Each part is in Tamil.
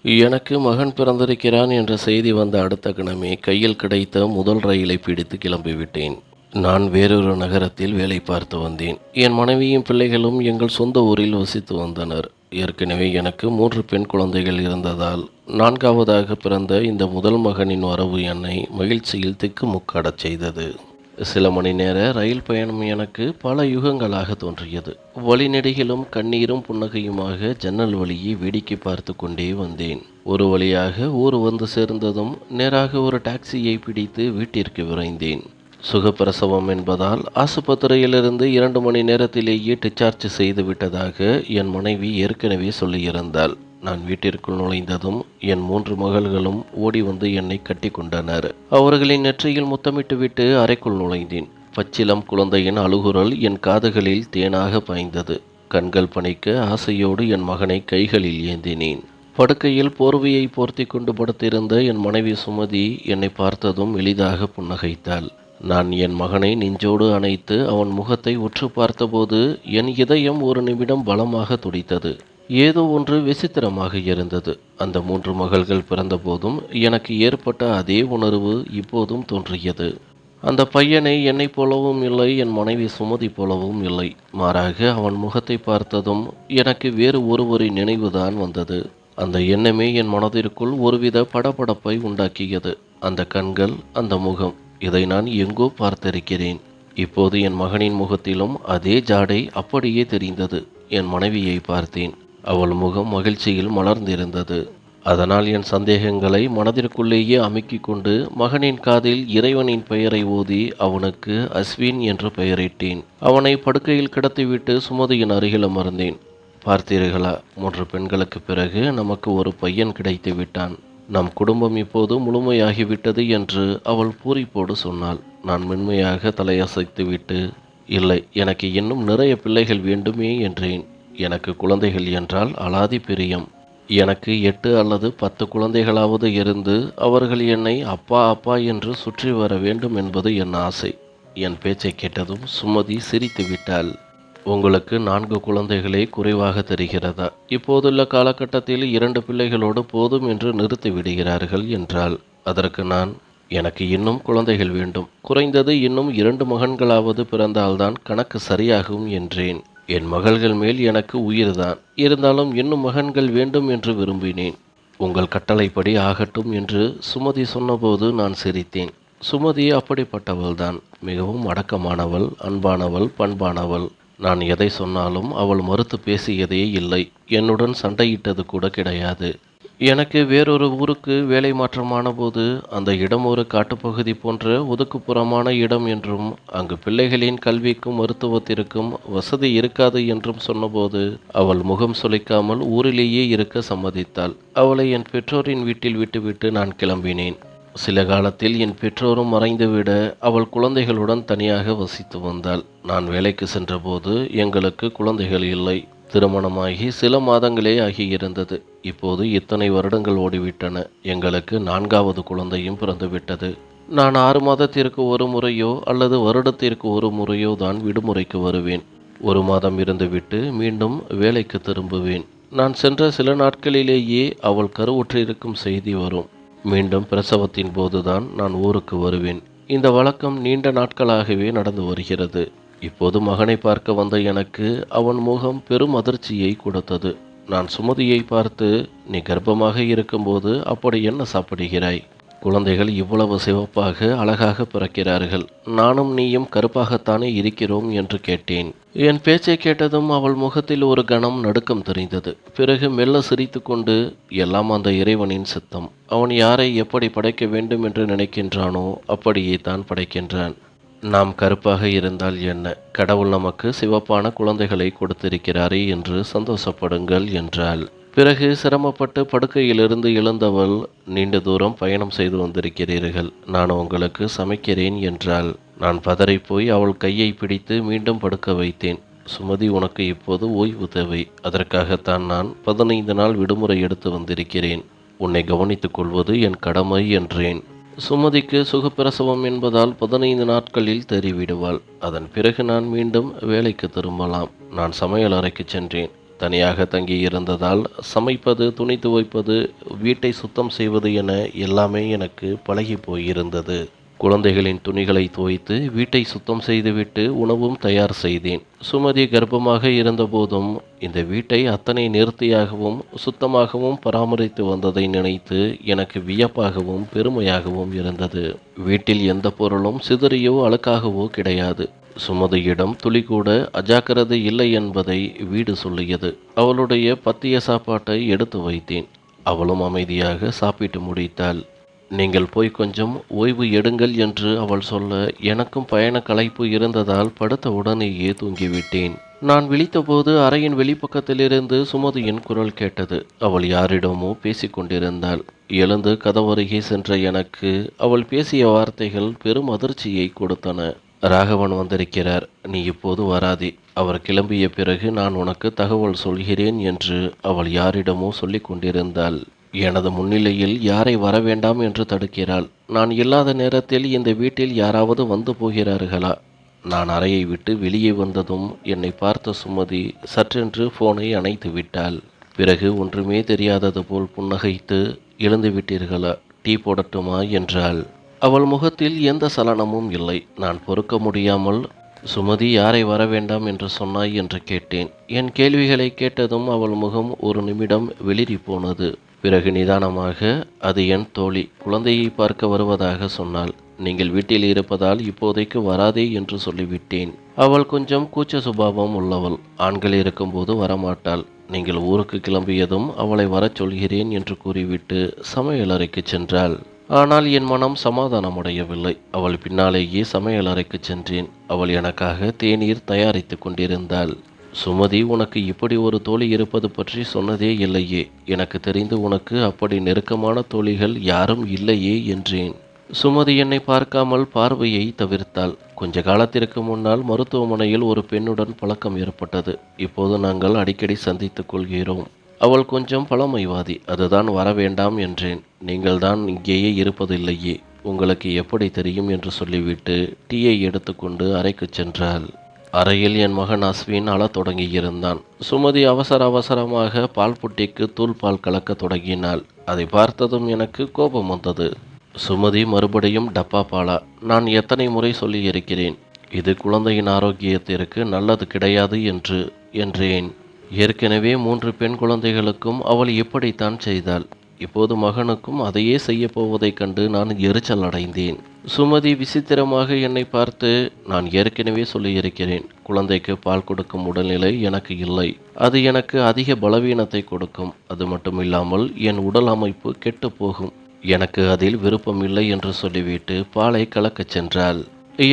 எனக்கு மகன் பிறந்திருக்கிறான் என்ற செய்தி வந்த அடுத்த கணமே கையில் கிடைத்த முதல் ரயிலை பிடித்து கிளம்பிவிட்டேன். நான் வேறொரு நகரத்தில் வேலை பார்த்து வந்தேன். என் மனைவியும் பிள்ளைகளும் எங்கள் சொந்த ஊரில் வசித்து வந்தனர். ஏற்கனவே எனக்கு 3 பெண் குழந்தைகள் இருந்ததால் 4வதாக பிறந்த இந்த முதல் மகனின் வரவு என்னை மகிழ்ச்சியில் திக்குமுக்காடச் செய்தது. சில மணி நேர ரயில் பயணம் எனக்கு பல யுகங்களாக தோன்றியது. வழிநெடுகிலும் கண்ணீரும் புன்னகையுமாக ஜன்னல் வழியே வேடிக்கை பார்த்து கொண்டே வந்தேன். ஒரு வழியாக ஊர் வந்து சேர்ந்ததும் நேராக ஒரு டாக்ஸியை பிடித்து வீட்டிற்கு விரைந்தேன். சுகப்பிரசவம் என்பதால் ஆசுபத்திரியிலிருந்து 2 மணி நேரத்திலேயே டிஸ்சார்ஜ் செய்து விட்டதாக என் மனைவி ஏற்கனவே சொல்லியிருந்தாள். நான் வீட்டிற்குள் நுழைந்ததும் என் 3 மகள்களும் ஓடி வந்து என்னை கட்டி கொண்டனர். அவர்களின் நெற்றியில் முத்தமிட்டுவிட்டு அறைக்குள் நுழைந்தேன். பச்சிலம் குழந்தையின் அழுகுரல் என் காதுகளில் தேனாக பாய்ந்தது. கண்கள் பணிக்க ஆசையோடு என் மகனை கைகளில் ஏந்தினேன். படுக்கையில் போர்வையை போர்த்தி கொண்டு படுத்திருந்த என் மனைவி சுமதி என்னை பார்த்ததும் எளிதாக புன்னகைத்தாள். நான் என் மகனை நெஞ்சோடு அணைத்து அவன் முகத்தை உற்று பார்த்தபோது என் இதயம் ஒரு நிமிடம் பலமாக துடித்தது. ஏதோ ஒன்று விசித்திரமாக இருந்தது. அந்த 3 மகள்கள் பிறந்தபோதும் எனக்கு ஏற்பட்ட அதே உணர்வு இப்போதும் தோன்றியது. அந்த பையனை என்னைப் போலவும் இல்லை, என் மனைவி சுமதி போலவும் இல்லை. மாறாக அவன் முகத்தை பார்த்ததும் எனக்கு வேறு ஒருவரின் நினைவுதான் வந்தது. அந்த எண்ணமே என் மனதிற்குள் ஒருவித படபடப்பை உண்டாக்கியது. அந்த கண்கள், அந்த முகம், இதை நான் எங்கோ பார்த்திருக்கிறேன். இப்போது என் மகனின் முகத்திலும் அதே ஜாடை அப்படியே தெரிந்தது. என் மனைவியை பார்த்தேன். அவள் முகம் மகிழ்ச்சியில் மலர்ந்திருந்தது. அதனால் என் சந்தேகங்களை மனதிற்குள்ளேயே அமுக்கிக் கொண்டு மகனின் காதில் இறைவனின் பெயரை ஓதி அவனுக்கு அஸ்வின் என்று பெயரிட்டேன். அவனை படுக்கையில் கிடத்திவிட்டு சுமதியின் அருகில் அமர்ந்தேன். பார்த்தீர்களா, 3 பெண்களுக்கு பிறகு நமக்கு ஒரு பையன் கிடைத்து விட்டான். நம் குடும்பம் இப்போது முழுமையாகிவிட்டது என்று அவள் பூரிப்போடு சொன்னாள். நான் மென்மையாக தலையசைத்துவிட்டு, இல்லை, எனக்கு இன்னும் நிறைய பிள்ளைகள் வேண்டுமே என்றேன். எனக்கு குழந்தைகள் என்றால் அலாதி பிரியம். எனக்கு 8 அல்லது 10 குழந்தைகளாவது இருந்து அவர்கள் என்னை அப்பா அப்பா என்று சுற்றி வர வேண்டும் என்பது என் ஆசை. என் பேச்சை கேட்டதும் சுமதி சிரித்து விட்டாள். உங்களுக்கு 4 குழந்தைகளே குறைவாக தெரிகிறதா? இப்போதுள்ள காலகட்டத்தில் 2 பிள்ளைகளோடு போதும் என்று நிறுத்தி விடுகிறார்கள் என்றாள். அதற்கு நான், எனக்கு இன்னும் குழந்தைகள் வேண்டும். குறைந்தது இன்னும் 2 மகன்களாவது பிறந்தால்தான் கணக்கு சரியாகும் என்றேன். என் மகள்கள் மேல் எனக்கு உயிர்தான். இருந்தாலும் இன்னும் மகன்கள் வேண்டும் என்று விரும்பினேன். உங்கள் கட்டளைப்படி ஆகட்டும் என்று சுமதி சொன்னபோது நான் சிரித்தேன். சுமதி அப்படிப்பட்டவள்தான். மிகவும் அடக்கமானவள், அன்பானவள், பண்பானவள். நான் எதை சொன்னாலும் அவள் மறுத்து பேசியதே இல்லை. என்னுடன் சண்டையிட்டது கூட கிடையாது. எனக்கு வேறொரு ஊருக்கு வேலை மாற்றமான போது அந்த இடம் ஒரு காட்டுப்பகுதி போன்ற ஒதுக்குப்புறமான இடம் என்றும் அங்கு பிள்ளைகளின் கல்விக்கும் மருத்துவத்திற்கும் வசதி இருக்காது என்றும் சொன்னபோது அவள் முகம் சுளிக்காமல் ஊரிலேயே இருக்க சம்மதித்தாள். அவளை என் பெற்றோரின் வீட்டில் விட்டுவிட்டு நான் கிளம்பினேன். சில காலத்தில் என் பெற்றோரும் மறைந்துவிட அவள் குழந்தைகளுடன் தனியாக வசித்து வந்தாள். நான் வேலைக்கு சென்றபோது எங்களுக்கு குழந்தைகள் இல்லை. திருமணமாகி சில மாதங்களே ஆகியிருந்தது. இப்போது இத்தனை வருடங்கள் ஓடிவிட்டன. எங்களுக்கு 4வது குழந்தையும் பிறந்துவிட்டது. நான் 6 மாதத்திற்கு ஒரு முறையோ அல்லது வருடத்திற்கு ஒரு முறையோ தான் விடுமுறைக்கு வருவேன். 1 மாதம் இருந்துவிட்டு மீண்டும் வேலைக்கு திரும்புவேன். நான் சென்ற சில நாட்களிலேயே அவள் கருவுற்றிருக்கும் செய்தி வரும். மீண்டும் பிரசவத்தின் போதுதான் நான் ஊருக்கு வருவேன். இந்த வழக்கம் நீண்ட நாட்களாகவே நடந்து வருகிறது. இப்போது மகனை பார்க்க வந்த எனக்கு அவன் முகம் பெரும் அதிர்ச்சியை கொடுத்தது. நான் சுமதியை பார்த்து, நீ கர்ப்பமாக இருக்கும்போது அப்படி என்ன சாப்பிடுகிறாய்? குழந்தைகள் இவ்வளவு சிவப்பாக அழகாக பிறக்கிறார்கள். நானும் நீயும் கருப்பாகத்தானே இருக்கிறோம் என்று கேட்டேன். என் பேச்சை கேட்டதும் அவள் முகத்தில் ஒரு கணம் நடுக்கம் தெரிந்தது. பிறகு மெல்ல சிரித்து கொண்டு, எல்லாம் அந்த இறைவனின் சித்தம். அவன் யாரை எப்படி படைக்க வேண்டும் என்று நினைக்கின்றானோ அப்படியே தான் படைக்கின்றான். நாம் கருப்பாக இருந்தால் என்ன, கடவுள் நமக்கு சிவப்பான குழந்தைகளை கொடுத்திருக்கிறாரே என்று சந்தோஷப்படுங்கள் என்றாள். பிறகு சிரமப்பட்டு படுக்கையிலிருந்து எழுந்தவள், நீண்ட தூரம் பயணம் செய்து வந்திருக்கிறீர்கள், நான் உங்களுக்கு சமைக்கிறேன் என்றாள். நான் பதறிப்போய் அவள் கையை பிடித்து மீண்டும் படுக்க வைத்தேன். சுமதி, உனக்கு இப்போது ஓய்வு தேவை. அதற்காகத்தான் நான் 15 நாள் விடுமுறை எடுத்து வந்திருக்கிறேன். உன்னை கவனித்துக் கொள்வது என் கடமை என்றேன். சுமதிக்கு சுகப்பிரசவம் என்பதால் 15 நாட்களில் தெரிவிடுவாள். அதன் பிறகு நான் மீண்டும் வேலைக்கு திரும்பலாம். நான் சமையல் அறைக்கு சென்றேன். தனியாக தங்கியிருந்ததால் சமைப்பது, துணி துவைப்பது, வீட்டை சுத்தம் செய்வது என எல்லாமே எனக்கு பழகி போயிருந்தது. குழந்தைகளின் துணிகளை துவைத்து வீட்டை சுத்தம் செய்துவிட்டு உணவும் தயார் செய்தேன். சுமதி கர்ப்பமாக இருந்தபோதும் இந்த வீட்டை அத்தனை நேர்த்தியாகவும் சுத்தமாகவும் பராமரித்து வந்ததை நினைத்து எனக்கு வியப்பாகவும் பெருமையாகவும் இருந்தது. வீட்டில் எந்த பொருளும் சிதறியோ அழுக்காகவோ கிடையாது. சுமதியிடம் துளிகூட அஜாக்கிரதை இல்லை என்பதை வீடு சொல்லியது. அவளுடைய பத்திய சாப்பாட்டை எடுத்து வைத்தேன். அவளும் அமைதியாக சாப்பிட்டு முடித்தாள். நீங்கள் போய் கொஞ்சம் ஓய்வு எடுங்கள் என்று அவள் சொல்ல எனக்கும் பயண களைப்பு இருந்ததால் படுத்த உடனேயே தூங்கிவிட்டேன். நான் விழித்தபோது அறையின் வெளிப்பக்கத்திலிருந்து சுமதியின் குரல் கேட்டது. அவள் யாரிடமோ பேசிக்கொண்டிருந்தாள். எழுந்து கதவருகே சென்ற எனக்கு அவள் பேசிய வார்த்தைகள் பெரும் அதிர்ச்சியை கொடுத்தன. ராகவன் வந்திருக்கிறார், நீ இப்போது வராதே. அவர் கிளம்பிய பிறகு நான் உனக்கு தகவல் சொல்கிறேன் என்று அவள் யாரிடமோ சொல்லிக் கொண்டிருந்தாள். எனது முன்னிலையில் யாரை வரவேண்டாம் என்று தடுக்கிறாள். நான் இல்லாத நேரத்தில் இந்த வீட்டில் யாராவது வந்து போகிறார்களா? நான் அறையை விட்டு வெளியே வந்ததும் என்னை பார்த்த சுமதி சற்றென்று போனை அணைத்து விட்டாள். பிறகு ஒன்றுமே தெரியாதது போல் புன்னகைத்து, எழுந்து விட்டீர்களா, டீ போடட்டுமா என்றாள். அவள் முகத்தில் எந்த சலனமும் இல்லை. நான் பொறுக்க முடியாமல், சுமதி யாரை வரவேண்டாம் என்று சொன்னாய் என்று கேட்டேன். என் கேள்விகளை கேட்டதும் அவள் முகம் ஒரு நிமிடம் வெளிரி போனது. பிறகு நிதானமாக, அது என் தோழி குழந்தையை பார்க்க வருவதாக சொன்னாள். நீங்கள் வீட்டில் இருப்பதால் இப்போதைக்கு வராதே என்று சொல்லிவிட்டேன். அவள் கொஞ்சம் கூச்ச சுபாவம் உள்ளவள். ஆண்கள் இருக்கும்போது வரமாட்டாள். நீங்கள் ஊருக்கு கிளம்பியதும் அவளை வரச் சொல்கிறேன் என்று கூறிவிட்டு சமையலறைக்கு சென்றாள். ஆனால் என் மனம் சமாதானமடையவில்லை. அவள் பின்னாலேயே சமையலறைக்கு சென்றேன். அவள் எனக்காக தேநீர் தயாரித்து கொண்டிருந்தாள். சுமதி உனக்கு இப்படி ஒரு தோழி இருப்பது பற்றி சொன்னதே இல்லையே. எனக்கு தெரிந்து உனக்கு அப்படி நெருக்கமான தோழிகள் யாரும் இல்லையே என்றேன். சுமதி என்னை பார்க்காமல் பார்வையை தவிர்த்தாள். கொஞ்ச காலத்திற்கு முன்னால் மருத்துவமனையில் ஒரு பெண்ணுடன் பழக்கம் ஏற்பட்டது. இப்போது நாங்கள் அடிக்கடி சந்தித்துக் கொள்கிறோம். அவள் கொஞ்சம் பழமைவாதி. அதுதான் வரவேண்டாம் என்றேன். நீங்கள் தான் இங்கேயே இருப்பதில்லையே, உங்களுக்கு எப்படி தெரியும் என்று சொல்லிவிட்டு டீயை எடுத்துக்கொண்டு அறைக்கு சென்றாள். அறையில் என் மகன் அஸ்வின் அழத் தொடங்கியிருந்தான். சுமதி அவசர அவசரமாக பால் புட்டிக்கு தூள் பால் கலக்க தொடங்கினாள். அதை பார்த்ததும் எனக்கு கோபம் வந்தது. சுமதி மறுபடியும் டப்பா பாலா? நான் எத்தனை முறை சொல்லியிருக்கிறேன், இது குழந்தையின் ஆரோக்கியத்திற்கு நல்லது கிடையாது என்றேன். ஏற்கனவே 3 பெண் குழந்தைகளுக்கும் அவள் இப்படித்தான் செய்தாள். இப்போது மகனுக்கும் அதையே செய்ய போவதைக் கண்டு நான் எரிச்சல் அடைந்தேன். சுமதி விசித்திரமாக என்னை பார்த்து, நான் ஏற்கனவே சொல்லியிருக்கிறேன், குழந்தைக்கு பால் கொடுக்கும் உடல்நிலை எனக்கு இல்லை. அது எனக்கு அதிக பலவீனத்தை கொடுக்கும். அது மட்டுமில்லாமல் என் உடல் அமைப்பு கெட்டு போகும். எனக்கு அதில் விருப்பம் இல்லை என்று சொல்லிவிட்டு பாலை கலக்கச் சென்றாள்.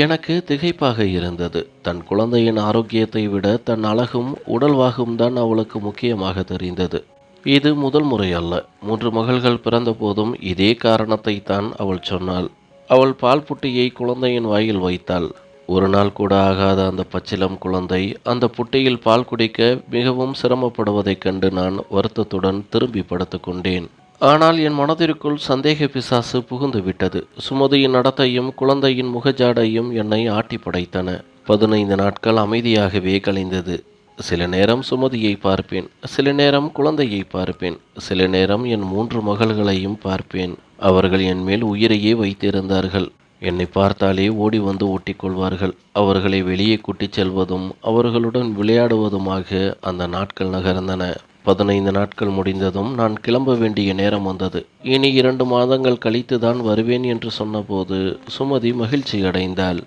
எனக்கு திகைப்பாக இருந்தது. தன் குழந்தையின் ஆரோக்கியத்தை விட தன் அழகும் உடல்வாகும் தான் அவளுக்கு முக்கியமாக தெரிந்தது. இது முதல் முறை அல்ல. 3 மகள்கள் பிறந்த போதும் இதே காரணத்தை தான் அவள் சொன்னாள். அவள் பால் புட்டியை குழந்தையின் வாயில் வைத்தாள். ஒரு நாள் கூட ஆகாத அந்த பச்சிலம் குழந்தை அந்த புட்டியில் பால் குடிக்க மிகவும் சிரமப்படுவதைக் கண்டு நான் வருத்தத்துடன் திரும்பி படுத்து கொண்டேன். ஆனால் என் மனதிற்குள் சந்தேக பிசாசு புகுந்து விட்டது. சுமதியின் நடத்தையும் குழந்தையின் முகஜாடையும் என்னை ஆட்டி படைத்தன. 15 நாட்கள் அமைதியாகவே கழிந்தது. சில நேரம் சுமதியை பார்ப்பேன், சில நேரம் குழந்தையை பார்ப்பேன், சில நேரம் என் 3 மகள்களையும் பார்ப்பேன். அவர்கள் என் மேல் உயிரையே வைத்திருந்தார்கள். என்னை பார்த்தாலே ஓடி வந்து ஒட்டிக்கொள்வார்கள். அவர்களை வெளியே கூட்டிச் செல்வதும் அவர்களுடன் விளையாடுவதுமாக அந்த நாட்கள் நகர்ந்தன. 15 நாட்கள் முடிந்ததும் நான் கிளம்ப வேண்டிய நேரம் வந்தது. இனி 2 மாதங்கள் கழித்து தான் வருவேன் என்று சொன்னபோது சுமதி மகிழ்ச்சி அடைந்தாள்.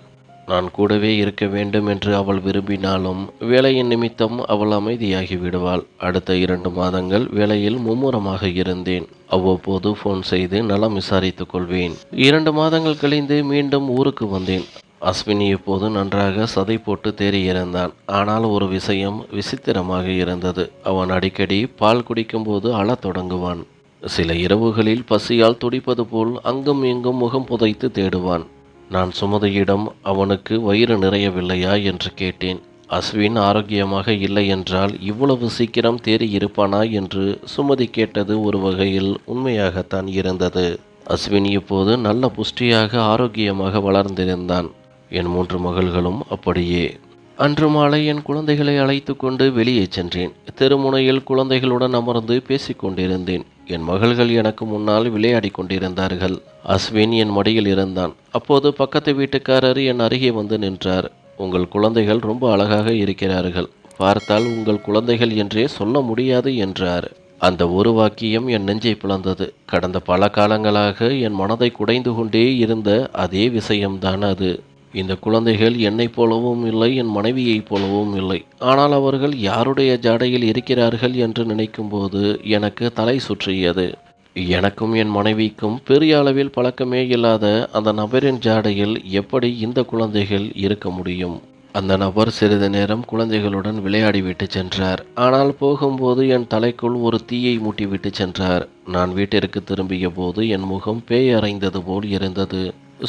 நான் கூடவே இருக்க வேண்டும் என்று அவள் விரும்பினாலும் வேலையின் நிமித்தம் அவள் அமைதியாகி விடுவாள். அடுத்த 2 மாதங்கள் வேலையில் மும்முரமாக இருந்தேன். அவ்வப்போது ஃபோன் செய்து நலம் விசாரித்துக் கொள்வேன். 2 மாதங்கள் கழிந்து மீண்டும் ஊருக்கு வந்தேன். அஸ்வினி இப்போது நன்றாக சதை போட்டு தேறியிருந்தான். ஆனால் ஒரு விஷயம் விசித்திரமாக இருந்தது. அவன் அடிக்கடி பால் குடிக்கும்போது அழத் தொடங்குவான். சில இரவுகளில் பசியால் துடிப்பது போல் அங்கும் இங்கும் முகம் புதைத்து தேடுவான். நான் சுமதியிடம் அவனுக்கு வயிறு நிறையவில்லையா என்று கேட்டேன். அஸ்வின் ஆரோக்கியமாக இல்லை என்றால் இவ்வளவு சீக்கிரம் தேறி இருப்பானா என்று சுமதி கேட்டது ஒரு வகையில் உண்மையாகத்தான் இருந்தது. அஸ்வின் இப்போது நல்ல புஷ்டியாக ஆரோக்கியமாக வளர்ந்திருந்தான். என் 3 மகள்களும் அப்படியே. அன்று மாலை என் குழந்தைகளை அழைத்து கொண்டு வெளியே சென்றேன். தெருமுனையில் குழந்தைகளுடன் அமர்ந்து பேசிக் கொண்டிருந்தேன். என் மகள்கள் எனக்கு முன்னால் விளையாடிக் கொண்டிருந்தார்கள். அஸ்வின் என் மடியில் இருந்தான். அப்போது பக்கத்து வீட்டுக்காரர் என் அருகே வந்து நின்றார். உங்கள் குழந்தைகள் ரொம்ப அழகாக இருக்கிறார்கள். பார்த்தால் உங்கள் குழந்தைகள் என்றே சொல்ல முடியாது என்றார். அந்த ஒரு வாக்கியம் என் நெஞ்சை பிளந்தது. கடந்த பல காலங்களாக என் மனதை குடைந்து கொண்டே இருந்த அதே விஷயம்தான் அது. இந்த குழந்தைகள் என்னைப் போலவும் இல்லை, என் மனைவியைப் போலவும் இல்லை. ஆனால் அவர்கள் யாருடைய ஜாடையில் இருக்கிறார்கள் என்று நினைக்கும்போது எனக்கு தலை சுற்றியது. எனக்கும் என் மனைவிக்கும் பெரிய அளவில் பழக்கமே இல்லாத அந்த நபரின் ஜாடையில் எப்படி இந்த குழந்தைகள் இருக்க முடியும்? அந்த நபர் சிறிது நேரம் குழந்தைகளுடன் விளையாடிவிட்டு சென்றார். ஆனால் போகும்போது என் தலைக்குள் ஒரு தீயை மூட்டிவிட்டு சென்றார். நான் வீட்டிற்கு திரும்பிய போது என் முகம் பேய் அறைந்தது போல் இருந்தது.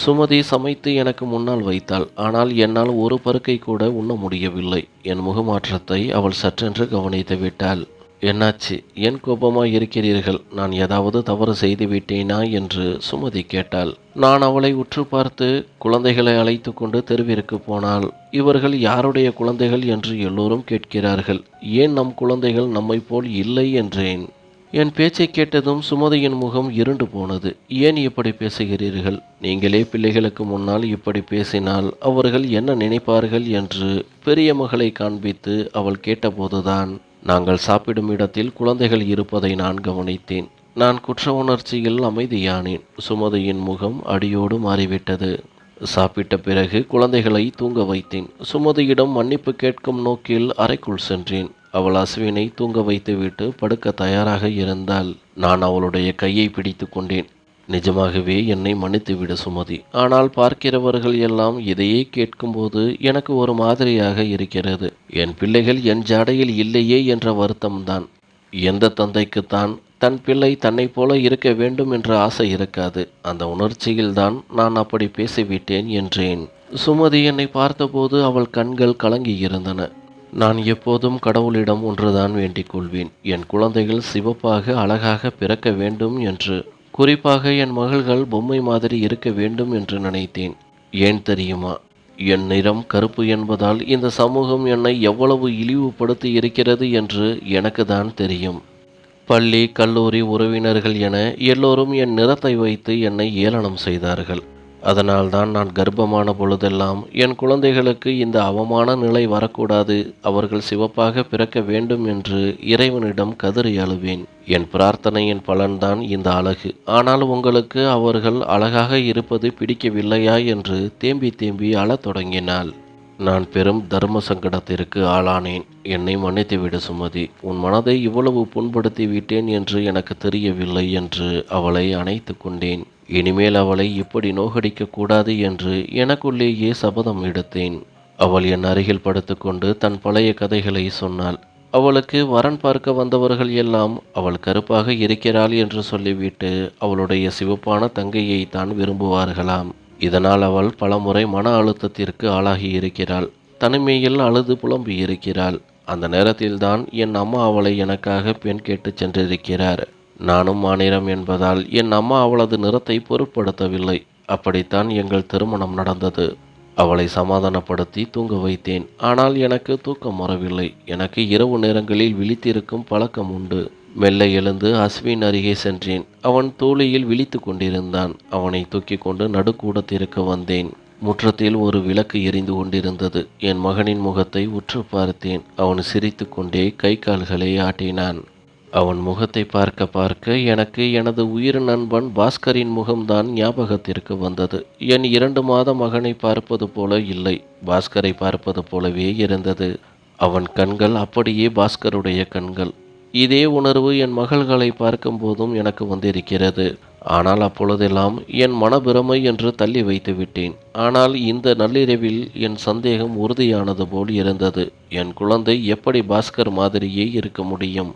சுமதி சமைத்து எனக்கு முன்னால் வைத்தாள். ஆனால் என்னால் ஒரு பருக்கை கூட உண்ண முடியவில்லை. என் முகமாற்றத்தை அவள் சற்றென்று கவனித்து விட்டாள். என்னாச்சு? ஏன் கோபமாய் இருக்கிறீர்கள்? நான் ஏதாவது தவறு செய்து விட்டேனா என்று சுமதி கேட்டாள். நான் அவளை உற்று பார்த்து, குழந்தைகளை அழைத்து கொண்டு தெருவிற்கு போனாள். இவர்கள் யாருடைய குழந்தைகள் என்று எல்லோரும் கேட்கிறார்கள். ஏன் நம் குழந்தைகள் நம்மை போல் இல்லை என்றேன். என் பேச்சை கேட்டதும் சுமதியின் முகம் இருண்டு போனது. ஏன் இப்படி பேசுகிறீர்கள்? நீங்களே பிள்ளைகளுக்கு முன்னால் இப்படி பேசினால் அவர்கள் என்ன நினைப்பார்கள் என்று பெரிய மகளை காண்பித்து அவள் கேட்டபோதுதான் நாங்கள் சாப்பிடும் இடத்தில் குழந்தைகள் இருப்பதை நான் கவனித்தேன். நான் குற்ற உணர்ச்சியில் அமைதியானேன். சுமதியின் முகம் அடியோடு மாறிவிட்டது. சாப்பிட்ட பிறகு குழந்தைகளை தூங்க வைத்தேன். சுமதியிடம் மன்னிப்பு கேட்கும் நோக்கில் அறைக்குள் சென்றேன். அவள் அஸ்வினை தூங்க வைத்துவிட்டு படுக்க தயாராக இருந்தாள். நான் அவளுடைய கையை பிடித்து கொண்டேன். நிஜமாகவே என்னை மன்னித்துவிடு சுமதி. ஆனால் பார்க்கிறவர்கள் எல்லாம் இதையே கேட்கும்போது எனக்கு ஒரு மாதிரியாக இருக்கிறது. என் பிள்ளைகள் என் ஜாடையில் இல்லையே என்ற வருத்தம்தான். எந்த தந்தைக்குத்தான் தன் பிள்ளை தன்னை போல இருக்க வேண்டும் என்ற ஆசை இருக்காது? அந்த உணர்ச்சியில்தான் நான் அப்படி பேசிவிட்டேன் என்றேன். சுமதி என்னை பார்த்தபோது அவள் கண்கள் கலங்கி இருந்தன. நான் எப்போதும் கடவுளிடம் ஒன்றுதான் வேண்டிக் கொள்வேன். என் குழந்தைகள் சிவப்பாக அழகாக பிறக்க வேண்டும் என்று. குறிப்பாக என் மகள்கள் பொம்மை மாதிரி இருக்க வேண்டும் என்று நினைத்தேன். ஏன் தெரியுமா? என் நிறம் கருப்பு என்பதால் இந்த சமூகம் என்னை எவ்வளவு இழிவுபடுத்தி இருக்கிறது என்று எனக்கு தான் தெரியும். பள்ளி, கல்லூரி, உறவினர்கள் என எல்லோரும் என் நிறத்தை வைத்து என்னை ஏளனம் செய்தார்கள். அதனால்தான் நான் கர்ப்பமான பொழுதெல்லாம் என் குழந்தைகளுக்கு இந்த அவமான நிலை வரக்கூடாது, அவர்கள் சிவப்பாக பிறக்க வேண்டும் என்று இறைவனிடம் கதறி அழுவேன். என் பிரார்த்தனையின் பலன்தான் இந்த அழகு. ஆனால் உங்களுக்கு அவர்கள் அழகாக இருப்பது பிடிக்கவில்லையா என்று தேம்பி தேம்பி அழத் தொடங்கினாள். நான் பெரும் தர்ம சங்கடத்திற்கு ஆளானேன். என்னை மன்னித்துவிடு சுமதி. உன் மனதை இவ்வளவு புண்படுத்தி விட்டேன் என்று எனக்கு தெரியவில்லை என்று அவளை அணைத்து கொண்டேன். இனிமேல் அவளை இப்படி நோகடிக்க கூடாது என்று எனக்குள்ளேயே சபதம் எடுத்தேன். அவள் என் அருகில் படுத்துக்கொண்டு தன் பழைய கதைகளை சொன்னாள். அவளுக்கு வரன் பார்க்க வந்தவர்கள் எல்லாம் அவள் கருப்பாக இருக்கிறாள் என்று சொல்லிவிட்டு அவளுடைய சிவப்பான தங்கையை தான் விரும்புவார்களாம். இதனால் அவள் பலமுறை மன அழுத்தத்திற்கு ஆளாகி இருக்கிறாள். தனிமையில் அழுது புலம்பி இருக்கிறாள். அந்த நேரத்தில்தான் என் அம்மா அவளை எனக்காக பெண் கேட்டு சென்றிருக்கிறார். நானும் மாநிறம் என்பதால் என் அம்மா அவளது நிறத்தை பொருட்படுத்தவில்லை. அப்படித்தான் எங்கள் திருமணம் நடந்தது. அவளை சமாதானப்படுத்தி தூங்க வைத்தேன். ஆனால் எனக்கு தூக்கம் வரவில்லை. எனக்கு இரவு நேரங்களில் விழித்திருக்கும் பழக்கம் உண்டு. மெல்ல எழுந்து அஸ்வின் அருகே சென்றேன். அவன் தோளியில் விழித்து கொண்டிருந்தான். அவனை தூக்கி கொண்டு நடுக்கூடத்திற்கு வந்தேன். முற்றத்தில் ஒரு விளக்கு எரிந்து கொண்டிருந்தது. என் மகனின் முகத்தை உற்று பார்த்தேன். அவன் சிரித்து கொண்டே கை கால்களை ஆட்டினான். அவன் முகத்தை பார்க்க பார்க்க எனக்கு எனது உயிர் நண்பன் பாஸ்கரின் முகம்தான் ஞாபகத்திற்கு வந்தது. என் 2 மாத மகனை பார்ப்பது போல இல்லை, பாஸ்கரை பார்ப்பது போலவே இருந்தது. அவன் கண்கள் அப்படியே பாஸ்கருடைய கண்கள். இதே உணர்வு என் மகள்களை பார்க்கும் போதும் எனக்கு வந்திருக்கிறது. ஆனால் அப்பொழுதெல்லாம் என் மனப்பிரமை என்று தள்ளி வைத்து விட்டேன். ஆனால் இந்த நள்ளிரவில் என் சந்தேகம் உறுதியானது போல் இருந்தது. என் குழந்தை எப்படி பாஸ்கர் மாதிரியே இருக்க முடியும்?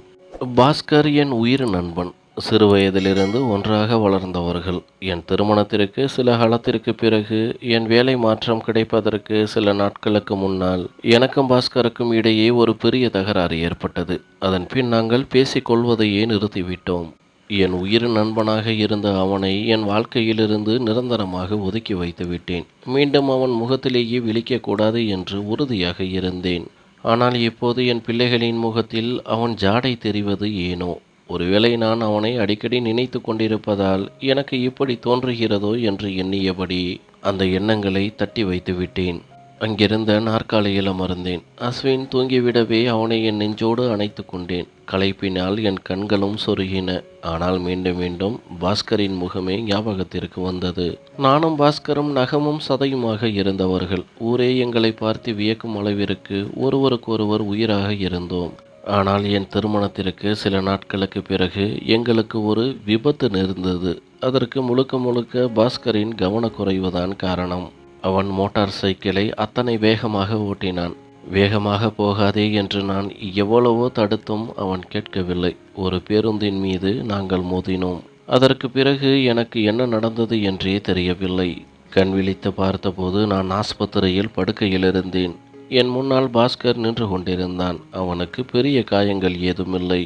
பாஸ்கர் என் உயிர் நண்பன். சிறுவயதிலிருந்து ஒன்றாக வளர்ந்தவர்கள். என் திருமணத்திற்கு சில காலத்திற்கு பிறகு என் வேலை மாற்றம் கிடைப்பதற்கு சில நாட்களுக்கு முன்னால் எனக்கும் பாஸ்கருக்கும் இடையே ஒரு பெரிய தகராறு ஏற்பட்டது. அதன் பின் நாங்கள் பேசிக்கொள்வதையே நிறுத்திவிட்டோம். என் உயிர் நண்பனாக இருந்த அவனை என் வாழ்க்கையிலிருந்து நிரந்தரமாக ஒதுக்கி வைத்து விட்டேன். மீண்டும் அவன் முகத்திலேயே விழிக்கக்கூடாது என்று உறுதியாக இருந்தேன். ஆனால் இப்போது என் பிள்ளைகளின் முகத்தில் அவன் ஜாடை தெரிவது ஏனோ? ஒருவேளை நான் அவனை அடிக்கடி நினைத்து கொண்டிருப்பதால் எனக்கு இப்படி தோன்றுகிறதோ என்று எண்ணியபடி அந்த எண்ணங்களை தட்டி வைத்து விட்டேன். அங்கிருந்த நாற்காலியில் அமர்ந்தேன். அஸ்வின் தூங்கிவிடவே அவனை என் நெஞ்சோடு அணைத்து கொண்டேன். களைப்பினால் என் கண்களும் சொருகின. ஆனால் மீண்டும் மீண்டும் பாஸ்கரின் முகமே ஞாபகத்திற்கு வந்தது. நானும் பாஸ்கரும் நகமும் சதையுமாக இருந்தவர்கள். ஊரே எங்களை பார்த்து வியக்கும் அளவிற்கு ஒருவருக்கொருவர் உயிராக இருந்தோம். ஆனால் என் திருமணத்திற்கு சில நாட்களுக்கு பிறகு எங்களுக்கு ஒரு விபத்து நேர்ந்தது. அதற்கு முழுக்க முழுக்க பாஸ்கரின் கவனக்குறைவுதான் காரணம். அவன் மோட்டார் சைக்கிளை அத்தனை வேகமாக ஓட்டினான். வேகமாக போகாதே என்று நான் எவ்வளவோ தடுத்தும் அவன் கேட்கவில்லை. ஒரு பேருந்தின் மீது நாங்கள் மோதினோம். அதற்கு பிறகு எனக்கு என்ன நடந்தது என்றே தெரியவில்லை. கண் விழித்து பார்த்தபோது நான் ஆஸ்பத்திரியில் படுக்கையில் இருந்தேன். என் முன்னால் பாஸ்கர் நின்று கொண்டிருந்தான். அவனுக்கு பெரிய காயங்கள் ஏதுமில்லை.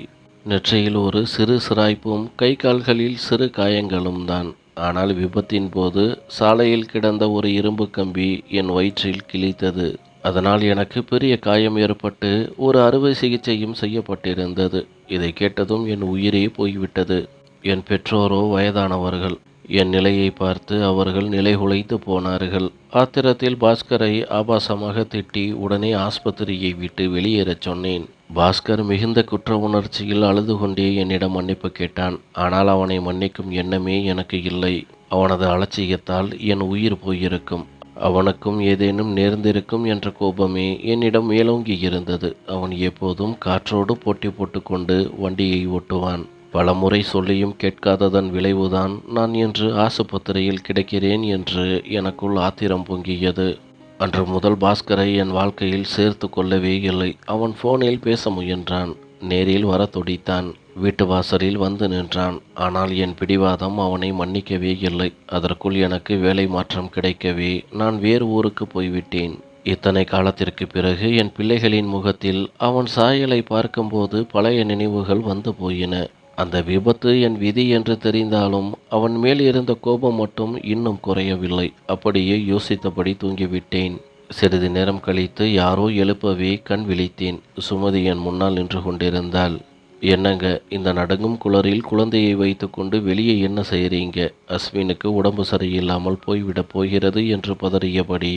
நெற்றியில் ஒரு சிறு சிராய்ப்பும் கை கால்களில் சிறு காயங்களும் தான். ஆனால் விபத்தின் போது சாலையில் கிடந்த ஒரு இரும்பு கம்பி என் வயிற்றில் கிழித்தது. அதனால் எனக்கு பெரிய காயம் ஏற்பட்டு ஒரு அறுவை சிகிச்சையும் செய்யப்பட்டிருந்தது. இதை கேட்டதும் என் உயிரே போய்விட்டது. என் பெற்றோரோ வயதானவர்கள். என் நிலையை பார்த்து அவர்கள் நிலைகுலைத்து போனார்கள். ஆத்திரத்தில் பாஸ்கரை ஆபாசமாக திட்டி உடனே ஆஸ்பத்திரியை விட்டு வெளியேறச் சொன்னேன். பாஸ்கர் மிகுந்த குற்ற உணர்ச்சியில் அழுது கொண்டே என்னிடம் மன்னிப்பு கேட்டான். ஆனால் அவனை மன்னிக்கும் எண்ணமே எனக்கு இல்லை. அவனது அலட்சியத்தால் என் உயிர் போயிருக்கும். அவனுக்கும் ஏதேனும் நேர்ந்திருக்கும் என்ற கோபமே என்னிடம் மேலோங்கி இருந்தது. அவன் எப்போதும் காற்றோடு போட்டி போட்டுக்கொண்டு வண்டியை ஓட்டுவான். பல முறை சொல்லியும் கேட்காததன் விளைவுதான் நான் இன்று ஆசுபத்திரியில் கிடக்கிறேன் என்று எனக்குள் ஆத்திரம் பொங்கியது. அன்று முதல் பாஸ்கரை என் வாழ்க்கையில் சேர்த்து கொள்ளவே இல்லை. அவன் போனில் பேச முயன்றான். நேரில் வர துடித்தான். வீட்டு வாசலில் வந்து நின்றான். ஆனால் என் பிடிவாதம் அவனை மன்னிக்கவே இல்லை. அதற்குள் எனக்கு வேலை மாற்றம் கிடைக்கவே நான் வேறு ஊருக்கு போய்விட்டேன். இத்தனை காலத்திற்கு பிறகு என் பிள்ளைகளின் முகத்தில் அவன் சாயலை பார்க்கும்போது பழைய நினைவுகள் வந்து போயின. அந்த விபத்து என் விதி என்று தெரிந்தாலும் அவன் மேல் இருந்த கோபம் மட்டும் இன்னும் குறையவில்லை. அப்படியே யோசித்தபடி தூங்கிவிட்டேன். சிறிது நேரம் கழித்து யாரோ எழுப்பவே கண் விழித்தேன். சுமதி என் முன்னால் நின்று கொண்டிருந்தாள். என்னங்க, இந்த நடுங்கும் குளரில் குழந்தையை வைத்துக்கொண்டு வெளியே என்ன செய்கிறீங்க? அஸ்வினுக்கு உடம்பு சரியில்லாமல் போய்விடப் போகிறது என்று பதறியபடி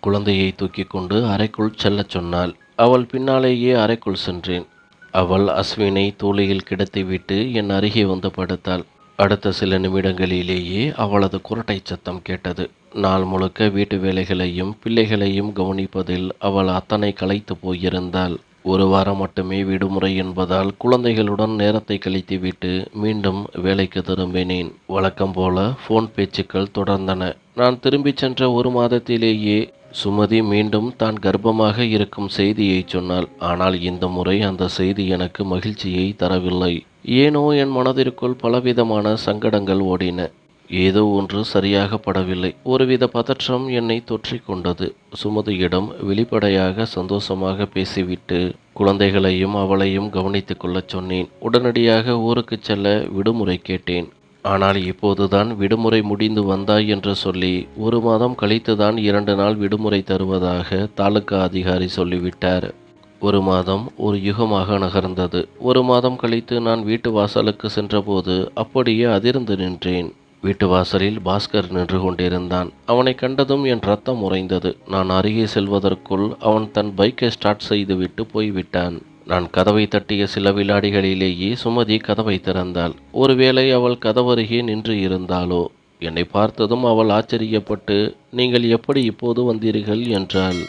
குழந்தையை தூக்கி கொண்டு அறைக்குள் செல்லச் சொன்னாள். அவள் பின்னாலேயே அறைக்குள் சென்றேன். அவள் அஸ்வினை தோளியில் கிடத்திவிட்டு என் அருகே வந்து படுத்தாள். அடுத்த சில நிமிடங்களிலேயே அவளது குரட்டை சத்தம் கேட்டது. நாள் முழுக்க வீட்டு வேலைகளையும் பிள்ளைகளையும் கவனிப்பதில் அவள் அத்தனை களைத்து போயிருந்தாள். ஒரு வாரம் மட்டுமே விடுமுறை என்பதால் குழந்தைகளுடன் நேரத்தை கழித்துவிட்டு மீண்டும் வேலைக்கு திரும்பினேன். வழக்கம் போல ஃபோன் பேச்சுக்கள் தொடர்ந்தன. நான் திரும்பிச் சென்ற ஒரு மாதத்திலேயே சுமதி மீண்டும் தான் கர்ப்பமாக இருக்கும் செய்தியை சொன்னாள். ஆனால் இந்த முறை அந்த செய்தி எனக்கு மகிழ்ச்சியை தரவில்லை. ஏனோ என் மனதிற்குள் பலவிதமான சங்கடங்கள் ஓடின. ஏதோ ஒன்று சரியாக படவில்லை. ஒருவித பதற்றம் என்னை தொற்றிக் கொண்டது. சுமதியிடம் வெளிப்படையாக சந்தோஷமாக பேசிவிட்டு குழந்தைகளையும் அவளையும் கவனித்துக் கொள்ளச் சொன்னேன். உடனடியாக ஊருக்கு செல்ல விடுமுறை கேட்டேன். ஆனால் இப்போதுதான் விடுமுறை முடிந்து வந்தாய் என்று சொல்லி ஒரு மாதம் கழித்துதான் 2 நாள் விடுமுறை தருவதாக தாலுகா அதிகாரி சொல்லிவிட்டார். ஒரு மாதம் ஒரு யுகமாக நகர்ந்தது. ஒரு மாதம் கழித்து நான் வீட்டு வாசலுக்கு சென்றபோது அப்படியே அதிர்ந்து நின்றேன். வீட்டு வாசலில் பாஸ்கர் நின்று கொண்டிருந்தான். அவனை கண்டதும் என் ரத்தம் உறைந்தது. நான் அருகே செல்வதற்குள் அவன் தன் பைக்கை ஸ்டார்ட் செய்துவிட்டு போய்விட்டான். நான் கதவை தட்டிய சில வினாடிகளிலேயே சுமதி கதவை திறந்தாள். ஒருவேளை அவள் கதவருகே நின்று இருந்தாளோ? என்னை பார்த்ததும் அவள் ஆச்சரியப்பட்டு, நீங்கள் எப்படி இப்போது வந்தீர்கள் என்றாள்.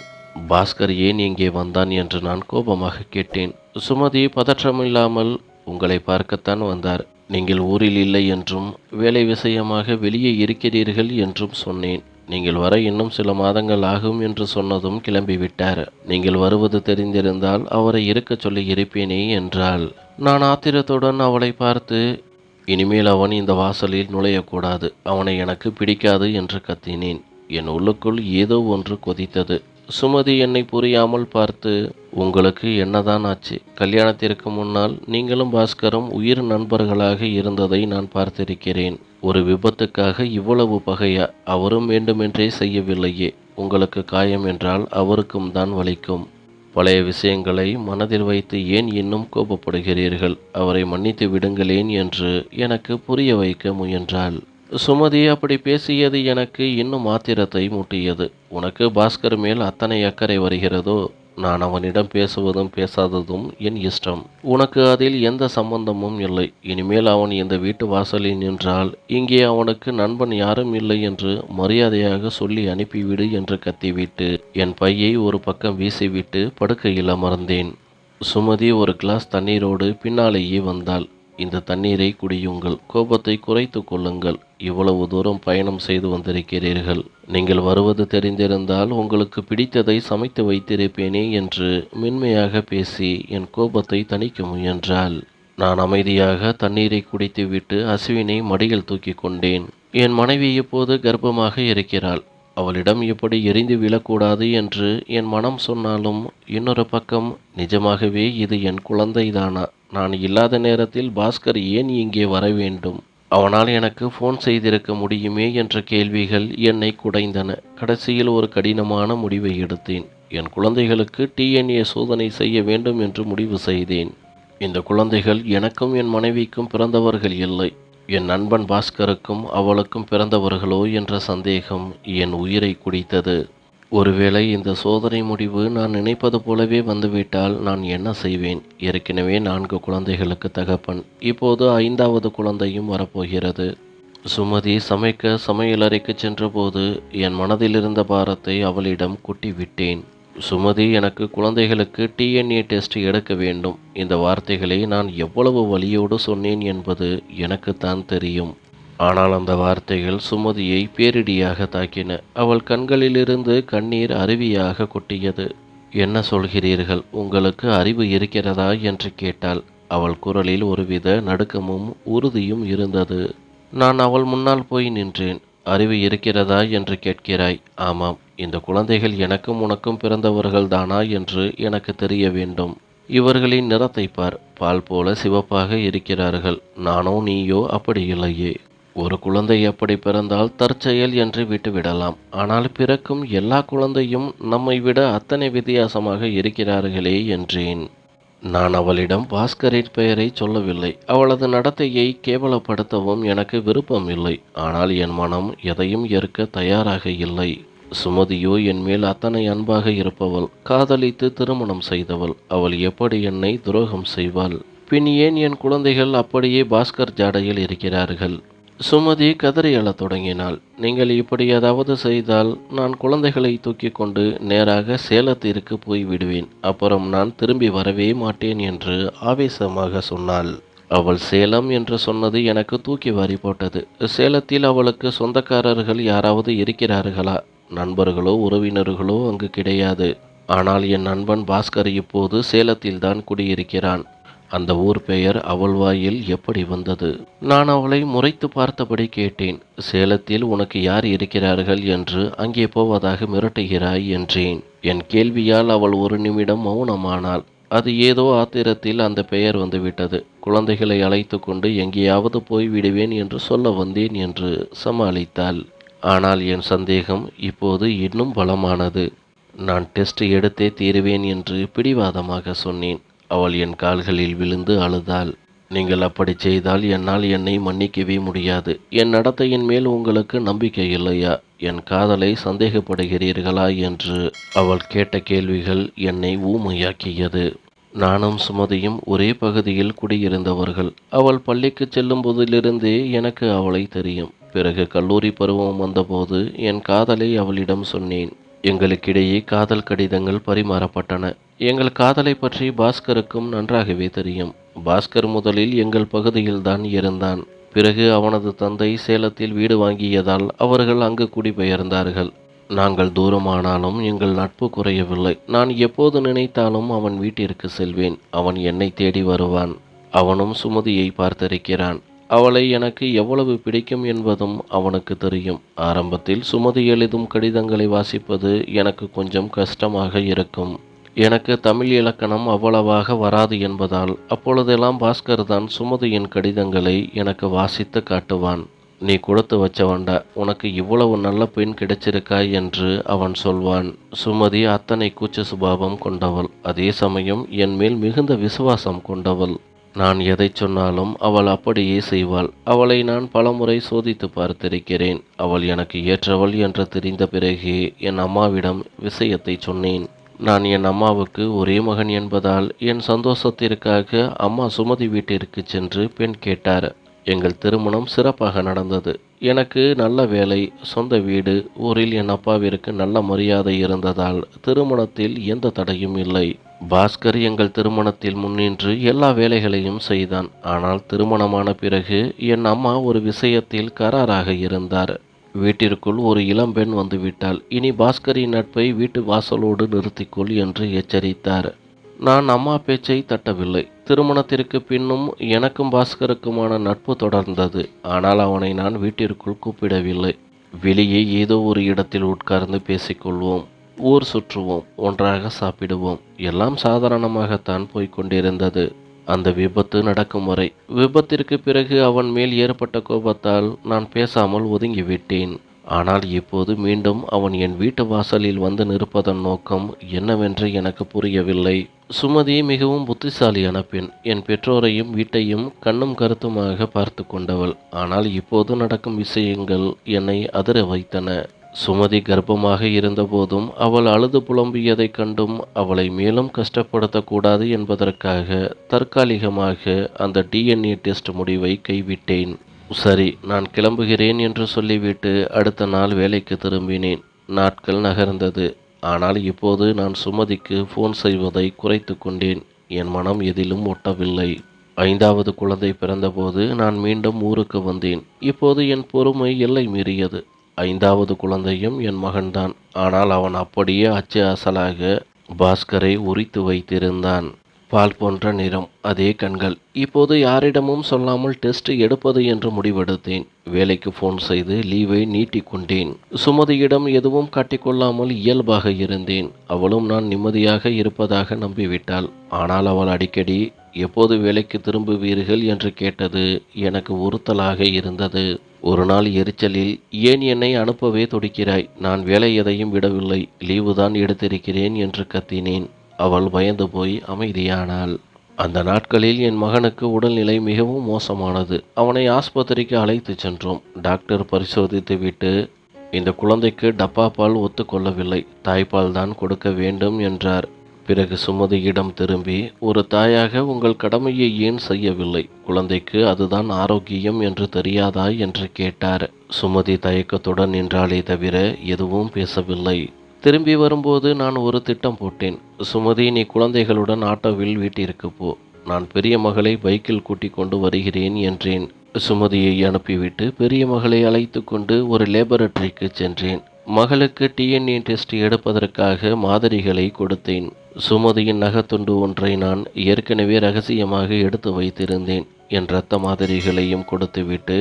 பாஸ்கர் ஏன் இங்கே வந்தான் என்று நான் கோபமாக கேட்டேன். சுமதி பதற்றமில்லாமல், உங்களை பார்க்கத்தான் வந்தார். நீங்கள் ஊரில் இல்லை என்றும் வேலை விஷயமாக வெளியே இருக்கிறீர்கள் என்றும் சொன்னேன். நீங்கள் வர இன்னும் சில மாதங்கள் ஆகும் என்று சொன்னதும் கிளம்பிவிட்டார். நீங்கள் வருவது தெரிந்திருந்தால் அவரை இருக்கச் சொல்லி இருப்பேனே என்றாள். நான் ஆத்திரத்துடன் அவளை பார்த்து, இனிமேல் அவன் இந்த வாசலில் நுழையக்கூடாது, அவனை எனக்கு பிடிக்காது என்று கத்தினேன். என் உள்ளுக்குள் ஏதோ ஒன்று கொதித்தது. சுமதி என்னை புரியாமல் பார்த்து, உங்களுக்கு என்னதான் ஆச்சு? கல்யாணத்திற்கு முன்னால் நீங்களும் பாஸ்கரும் உயிர் நண்பர்களாக இருந்ததை நான் பார்த்திருக்கிறேன். ஒரு விபத்துக்காக இவ்வளவு பகையா? அவரும் வேண்டுமென்றே செய்யவில்லையே. உங்களுக்கு காயம் என்றால் அவருக்கும் தான் வலிக்கும். பழைய விஷயங்களை மனதில் வைத்து ஏன் இன்னும் கோபப்படுகிறீர்கள்? அவரை மன்னித்து விடுங்களேன் என்று எனக்கு புரிய வைக்க முயன்றாள். சுமதி அப்படி பேசியது எனக்கு இன்னும் ஆத்திரத்தை மூட்டியது. உனக்கு பாஸ்கர் மேல் அத்தனை அக்கறை வருகிறதோ? நான் அவனிடம் பேசுவதும் பேசாததும் என் இஷ்டம். உனக்கு அதில் எந்த சம்பந்தமும் இல்லை. இனிமேல் அவன் இந்த வீட்டு வாசலில் நின்றால் இங்கே அவனுக்கு நண்பன் யாரும் இல்லை என்று மரியாதையாக சொல்லி அனுப்பிவிடு என்று கத்திவிட்டு என் பையை ஒரு பக்கம் வீசிவிட்டு படுக்கையில் அமர்ந்தேன். சுமதி ஒரு கிளாஸ் தண்ணீரோடு பின்னாலேயே வந்தாள். இந்த தண்ணீரை குடியுங்கள், கோபத்தை குறைத்து கொள்ளுங்கள். இவ்வளவு தூரம் பயணம் செய்து வந்திருக்கிறீர்கள். நீங்கள் வருவது தெரிந்திருந்தால் உங்களுக்கு பிடித்ததை சமைத்து வைத்திருப்பேனே என்று மென்மையாக பேசி என் கோபத்தை தணிக்க முயன்றாள். நான் அமைதியாக தண்ணீரை குடித்துவிட்டு அஸ்வினை மடியில் தூக்கி கொண்டேன். என் மனைவி இப்போது கர்ப்பமாக இருக்கிறாள். அவளிடம் இப்படி எரிந்து விழக்கூடாது என்று என் மனம் சொன்னாலும் இன்னொரு பக்கம் நிஜமாகவே இது என் குழந்தைதானா? நான் இல்லாத நேரத்தில் பாஸ்கர் ஏன் இங்கே வர வேண்டும்? அவனால் எனக்கு ஃபோன் செய்திருக்க முடியுமே என்ற கேள்விகள் என்னை குடைந்தன. கடைசியில் ஒரு கடினமான முடிவை எடுத்தேன். என் குழந்தைகளுக்கு டிஎன்ஏ சோதனை செய்ய வேண்டும் என்று முடிவு செய்தேன். இந்த குழந்தைகள் எனக்கும் என் மனைவிக்கும் பிறந்தவர்கள் இல்லை. என் நண்பன் பாஸ்கருக்கும் அவளுக்கும் பிறந்தவர்களோ என்ற சந்தேகம் என் உயிரை குடித்தது. ஒருவேளை இந்த சோதனை முடிவு நான் நினைப்பது போலவே வந்துவிட்டால் நான் என்ன செய்வேன்? ஏற்கனவே 4 குழந்தைகளுக்கு தகப்பன். இப்போது 5வது குழந்தையும் வரப்போகிறது. சுமதி சமைக்க சமையலறைக்கு சென்றபோது என் மனதில் இருந்த பாரத்தை அவளிடம் கொட்டிவிட்டேன். சுமதி, எனக்கு குழந்தைகளுக்கு டிஎன்ஏ டெஸ்ட் எடுக்க வேண்டும். இந்த வார்த்தைகளை நான் எவ்வளவு வலியோடு சொன்னேன் என்பது எனக்குத்தான் தெரியும். ஆனால் அந்த வார்த்தைகள் சுமதியை பேரிடியாக தாக்கின. அவள் கண்களிலிருந்து கண்ணீர் அருவியாக கொட்டியது. என்ன சொல்கிறீர்கள்? உங்களுக்கு அறிவு இருக்கிறதா என்று கேட்டாள். அவள் குரலில் ஒருவித நடுக்கமும் உறுதியும் இருந்தது. நான் அவள் முன்னால் போய் நின்றேன். அறிவு இருக்கிறதா என்று கேட்கிறாய்? ஆமாம். இந்த குழந்தைகள் எனக்கும் உனக்கும் பிறந்தவர்கள் தானா என்று எனக்கு தெரிய வேண்டும். இவர்களின் நிறத்தை பார். பால் போல சிவப்பாக இருக்கிறார்கள். நானோ நீயோ அப்படி இல்லையே. ஒரு குழந்தை எப்படி பிறந்தால் தற்செயல் என்று விட்டுவிடலாம். ஆனால் பிறக்கும் எல்லா குழந்தையும் நம்மை விட அத்தனை வித்தியாசமாக இருக்கிறார்களே என்றேன். நான் அவளிடம் பாஸ்கரின் பெயரை சொல்லவில்லை. அவளது நடத்தையை கேவலப்படுத்தவும் எனக்கு விருப்பம் இல்லை. ஆனால் என் மனம் எதையும் ஏற்க தயாராக இல்லை. சுமதியோ என் மேல் அத்தனை அன்பாக இருப்பவள், காதலித்து திருமணம் செய்தவள். அவள் எப்படி என்னை துரோகம் செய்வாள்? பின் ஏன் என் குழந்தைகள் அப்படியே பாஸ்கர் ஜாடையில் இருக்கிறார்கள்? சுமதி கதறி எழத் தொடங்கினாள். நீங்கள் இப்படி ஏதாவது செய்தால் நான் குழந்தைகளை தூக்கி கொண்டு நேராக சேலத்திற்கு போய் விடுவேன். அப்புறம் நான் திரும்பி வரவே மாட்டேன் என்று ஆவேசமாக சொன்னாள். அவள் சேலம் என்று சொன்னது எனக்கு தூக்கி வாரி போட்டது. சேலத்தில் அவளுக்கு சொந்தக்காரர்கள் யாராவது இருக்கிறார்களா? நண்பர்களோ உறவினர்களோ அங்கு கிடையாது. ஆனால் என் நண்பன் பாஸ்கர் இப்போது சேலத்தில்தான் குடியிருக்கிறான். அந்த ஊர் பெயர் அவள் வாயில் எப்படி வந்தது? நான் அவளை முறைத்து பார்த்தபடி கேட்டேன். சேலத்தில் உனக்கு யார் இருக்கிறார்கள் என்று அங்கே போவதாக மிரட்டுகிறாய் என்றேன். என் கேள்வியால் அவள் ஒரு நிமிடம் மௌனமானாள். அது ஏதோ ஆத்திரத்தில் அந்த பெயர் வந்துவிட்டது. குழந்தைகளை அழைத்து கொண்டு எங்கேயாவது போய் விடுவேன் என்று சொல்ல வந்தேன் என்று சமாளித்தாள். ஆனால் என் சந்தேகம் இப்போது இன்னும் பலமானது. நான் டெஸ்ட் எடுத்தே தீருவேன் என்று பிடிவாதமாக சொன்னேன். அவள் என் கால்களில் விழுந்து அழுதாள். நீங்கள் அப்படி செய்தால் என்னால் என்னை மன்னிக்கவே முடியாது. என் நடத்தையின் மேல் உங்களுக்கு நம்பிக்கை இல்லையா? என் காதலை சந்தேகப்படுகிறீர்களா என்று அவள் கேட்ட கேள்விகள் என்னை ஊமையாக்கியது. நானும் சுமதியும் ஒரே பகுதியில் குடியிருந்தவர்கள். அவள் பள்ளிக்கு செல்லும் போதிலிருந்தே எனக்கு அவளை தெரியும். பிறகு கல்லூரி பருவம் வந்தபோது என் காதலை அவளிடம் சொன்னேன். எங்களுக்கிடையே காதல் கடிதங்கள் பரிமாறப்பட்டன. எங்கள் காதலை பற்றி பாஸ்கருக்கும் நன்றாகவே தெரியும். பாஸ்கர் முதலில் எங்கள் பகுதியில்தான் இருந்தான். பிறகு அவனது தந்தை சேலத்தில் வீடு வாங்கியதால் அவர்கள் அங்கு குடிபெயர்ந்தார்கள். நாங்கள் தூரமானாலும் எங்கள் நட்பு குறையவில்லை. நான் எப்போது நினைத்தாலும் அவன் வீட்டிற்கு செல்வேன். அவன் என்னை தேடி வருவான். அவனும் சுமதியை பார்த்திருக்கிறான். அவளை எனக்கு எவ்வளவு பிடிக்கும் என்பதும் அவனுக்கு தெரியும். ஆரம்பத்தில் சுமதி எழுதும் கடிதங்களை வாசிப்பது எனக்கு கொஞ்சம் கஷ்டமாக இருக்கும். எனக்கு தமிழ் இலக்கணம் அவ்வளவாக வராது என்பதால் அப்பொழுதெல்லாம் பாஸ்கர் தான் சுமதியின் கடிதங்களை எனக்கு வாசித்து காட்டுவான். நீ கொடுத்து வச்சவன்டா, உனக்கு இவ்வளவு நல்ல பெண் கிடைச்சிருக்கா என்று அவன் சொல்வான். சுமதி அத்தனை கூச்ச சுபாவம் கொண்டவள். அதே சமயம் என் மேல் மிகுந்த விசுவாசம் கொண்டவள். நான் எதை சொன்னாலும் அவள் அப்படியே செய்வாள். அவளை நான் பலமுறை சோதித்து பார்த்திருக்கிறேன். அவள் எனக்கு ஏற்றவள் என்று தெரிந்த பிறகே என் அம்மாவிடம் விஷயத்தை சொன்னேன். நான் என் அம்மாவுக்கு ஒரே மகன் என்பதால் என் சந்தோஷத்திற்காக அம்மா சுமதி வீட்டிற்கு சென்று பெண் கேட்டார். எங்கள் திருமணம் சிறப்பாக நடந்தது. எனக்கு நல்ல வேலை, சொந்த வீடு, ஊரில் என் அப்பாவிற்கு நல்ல மரியாதை இருந்ததால் திருமணத்தில் எந்த தடையும் இல்லை. பாஸ்கர் எங்கள் திருமணத்தில் முன்னின்று எல்லா வேலைகளையும் செய்தான். ஆனால் திருமணமான பிறகு என் அம்மா ஒரு விஷயத்தில் கராராக இருந்தார். வீட்டிற்குள் ஒரு இளம்பெண் வந்துவிட்டால் இனி பாஸ்கரின் நட்பை வீட்டு வாசலோடு நிறுத்திக்கொள் என்று எச்சரித்தார். நான் அம்மா பேச்சை தட்டவில்லை. திருமணத்திற்கு பின்னும் எனக்கும் பாஸ்கருக்குமான நட்பு தொடர்ந்தது. ஆனால் அவனை நான் வீட்டிற்குள் கூப்பிடவில்லை. வெளியே ஏதோ ஒரு இடத்தில் உட்கார்ந்து பேசிக்கொள்வோம், ஊர் சுற்றுவோம், ஒன்றாக சாப்பிடுவோம். எல்லாம் சாதாரணமாகத்தான் போய்கொண்டிருந்தது. அந்த விபத்து நடக்கும் வரை. விபத்திற்கு பிறகு அவன் மேல் ஏற்பட்ட கோபத்தால் நான் பேசாமல் ஒதுங்கிவிட்டேன். ஆனால் இப்போது மீண்டும் அவன் என் வீட்டு வாசலில் வந்து நிற்பதன் நோக்கம் என்னவென்று எனக்கு புரியவில்லை. சுமதி மிகவும் புத்திசாலியான பெண். என் பெற்றோரையும் வீட்டையும் கண்ணும் கருத்துமாக பார்த்து கொண்டவள். ஆனால் இப்போது நடக்கும் விஷயங்கள் என்னை அதிர வைத்தன. சுமதி கர்ப்பமாக இருந்தபோதும் அவள் அழுது புலம்பியதைக் கண்டும் அவளை மேலும் கஷ்டப்படுத்தக்கூடாது என்பதற்காக தற்காலிகமாக அந்த டிஎன்ஏ டெஸ்ட் முடிவை கைவிட்டேன். சரி, நான் கிளம்புகிறேன் என்று சொல்லிவிட்டு அடுத்த நாள் வேலைக்கு திரும்பினேன். நாட்கள் நகர்ந்தது. ஆனால் இப்போது நான் சுமதிக்கு ஃபோன் செய்வதை குறைத்து கொண்டேன். என் மனம் எதிலும் ஒட்டவில்லை. 5வது குழந்தை பிறந்தபோது நான் மீண்டும் ஊருக்கு வந்தேன். இப்போது என் பொறுமை எல்லை மீறியது. 5வது குழந்தையும் என் மகன்தான். ஆனால் அவன் அப்படியே அச்சு அசலாக பாஸ்கரை உரித்து வைத்திருந்தான். பால் போன்ற நிறம், அதே கண்கள். இப்போது யாரிடமும் சொல்லாமல் டெஸ்ட் எடுப்பது என்று முடிவெடுத்தேன். வேலைக்கு ஃபோன் செய்து லீவை நீட்டிக்கொண்டேன். சுமதியிடம் எதுவும் காட்டிக்கொள்ளாமல் இயல்பாக இருந்தேன். அவளும் நான் நிம்மதியாக இருப்பதாக நம்பிவிட்டாள். ஆனால் அவள் அடிக்கடி எப்போது வேலைக்கு திரும்புவீர்கள் என்று கேட்டது எனக்கு உறுத்தலாக இருந்தது. ஒரு நாள் எரிச்சலில், ஏன் என்னை அனுப்பவே துடிக்கிறாய்? நான் வேலை எதையும் விடவில்லை, லீவு தான் எடுத்திருக்கிறேன் என்று கத்தினேன். அவள் பயந்து போய் அமைதியானாள். அந்த நாட்களில் என் மகனுக்கு உடல்நிலை மிகவும் மோசமானது. அவனை ஆஸ்பத்திரிக்கு அழைத்து சென்றோம். டாக்டர் பரிசோதித்து விட்டு, இந்த குழந்தைக்கு டப்பா பால் ஒத்துக்கொள்ளவில்லை, தாய்ப்பால் தான் கொடுக்க வேண்டும் என்றார். பிறகு சுமதியிடம் திரும்பி, ஒரு தாயாக உங்கள் கடமையை ஏன் செய்யவில்லை? குழந்தைக்கு அதுதான் ஆரோக்கியம் என்று தெரியாதா என்று கேட்டார். சுமதி தயக்கத்துடன் நின்றாலே தவிர எதுவும் பேசவில்லை. திரும்பி வரும்போது நான் ஒரு திட்டம் போட்டேன். சுமதி, நீ குழந்தைகளுடன் ஆட்டோவில் வீட்டிற்கு போ. நான் பெரிய மகளை பைக்கில் கூட்டிக் கொண்டு வருகிறேன் என்றேன். சுமதியை அனுப்பிவிட்டு பெரிய மகளை அழைத்து கொண்டு ஒரு லேபரட்டரிக்கு சென்றேன். மகளுக்கு டிஎன்ஏ டெஸ்ட் எடுப்பதற்காக மாதிரிகளை கொடுத்தேன். சுமதியின் நகத்துண்டு ஒன்றை நான் ஏற்கனவே ரகசியமாக எடுத்து வைத்திருந்தேன். என் இரத்த மாதிரிகளையும் கொடுத்துவிட்டு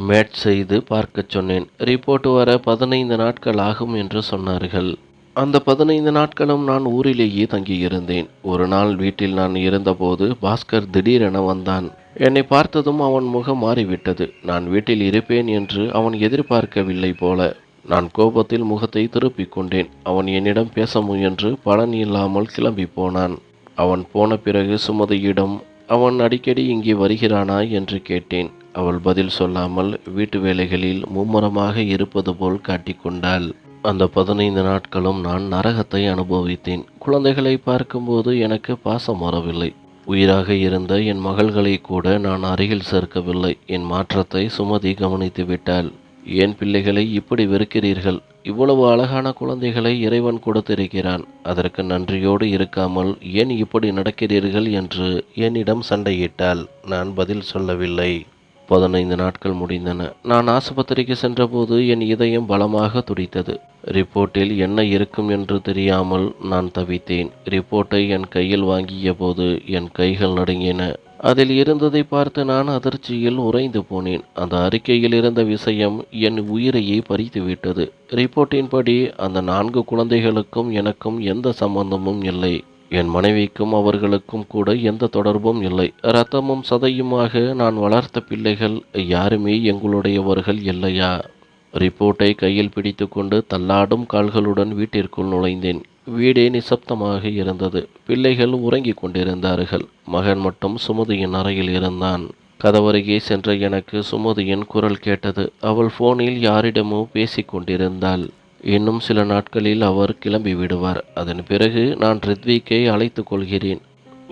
மேட்ச் செய்து பார்க்கச் சொன்னேன். ரிப்போர்ட் வர 15 நாட்கள் ஆகும் என்று சொன்னார்கள். அந்த 15 நாட்களும் நான் ஊரிலேயே தங்கியிருந்தேன். ஒரு நாள் வீட்டில் நான் இருந்தபோது பாஸ்கர் திடீரென வந்தான். என்னை பார்த்ததும் அவன் முகம் மாறிவிட்டது. நான் வீட்டில் இருப்பேன் என்று அவன் எதிர்பார்க்கவில்லை போல. நான் கோபத்தில் முகத்தை திருப்பிக் கொண்டேன். அவன் என்னிடம் பேச முயன்று பலன் இல்லாமல் கிளம்பி போனான். அவன் போன பிறகு சுமதியிடம், அவன் அடிக்கடி இங்கே வருகிறானா என்று கேட்டேன். அவள் பதில் சொல்லாமல் வீட்டு வேலைகளில் மும்முரமாக இருப்பது போல் காட்டிக்கொண்டாள். அந்த 15 நாட்களும் நான் நரகத்தை அனுபவித்தேன். குழந்தைகளை பார்க்கும்போது எனக்கு பாசம் வரவில்லை. உயிராக இருந்த என் மகள்களை கூட நான் அருகில் சேர்க்கவில்லை. என் மாற்றத்தை சுமதி கவனித்து விட்டாள். ஏன் பிள்ளைகளை இப்படி வெறுக்கிறீர்கள்? இவ்வளவு அழகான குழந்தைகளை இறைவன் கொடுத்திருக்கிறான். அதற்கு நன்றியோடு இருக்காமல் ஏன் இப்படி நடக்கிறீர்கள் என்று என்னிடம் சண்டையிட்டாள். நான் பதில் சொல்லவில்லை. 15 நாட்கள் முடிந்தன. நான் ஆஸ்பத்திரிக்கு சென்றபோது என் இதயம் பலமாக துடித்தது. ரிப்போர்ட்டில் என்ன இருக்கும் என்று தெரியாமல் நான் தவித்தேன். ரிப்போர்ட்டை என் கையில் வாங்கிய போது என் கைகள் நடுங்கின. அதில் இருந்ததை பார்த்து நான் அதிர்ச்சியில் உறைந்து போனேன். அந்த அறிக்கையில் இருந்த விஷயம் என் உயிரையே பறித்துவிட்டது. ரிப்போர்ட்டின்படி அந்த 4 குழந்தைகளுக்கும் எனக்கும் எந்த சம்பந்தமும் இல்லை. என் மனைவிக்கும் அவர்களுக்கும் கூட எந்த தொடர்பும் இல்லை. இரத்தமும் சதையுமாக நான் வளர்த்த பிள்ளைகள் யாருமே எங்களுடையவர்கள் இல்லையா? ரிப்போர்ட்டை கையில் பிடித்துக்கொண்டு தள்ளாடும் கால்களுடன் வீட்டிற்குள் நுழைந்தேன். வீடே நிசப்தமாக இருந்தது. பிள்ளைகள் உறங்கிக் கொண்டிருந்தார்கள். மகன் மட்டும் சுமதியின் அறையில் இருந்தான். கதவருகே சென்ற எனக்கு சுமதியின் குரல் கேட்டது. அவள் போனில் யாரிடமோ பேசிக் கொண்டிருந்தாள். இன்னும் சில நாட்களில் அவர் கிளம்பி விடுவார். அதன் பிறகு நான் ரித்விக்கை அழைத்து கொள்கிறேன்.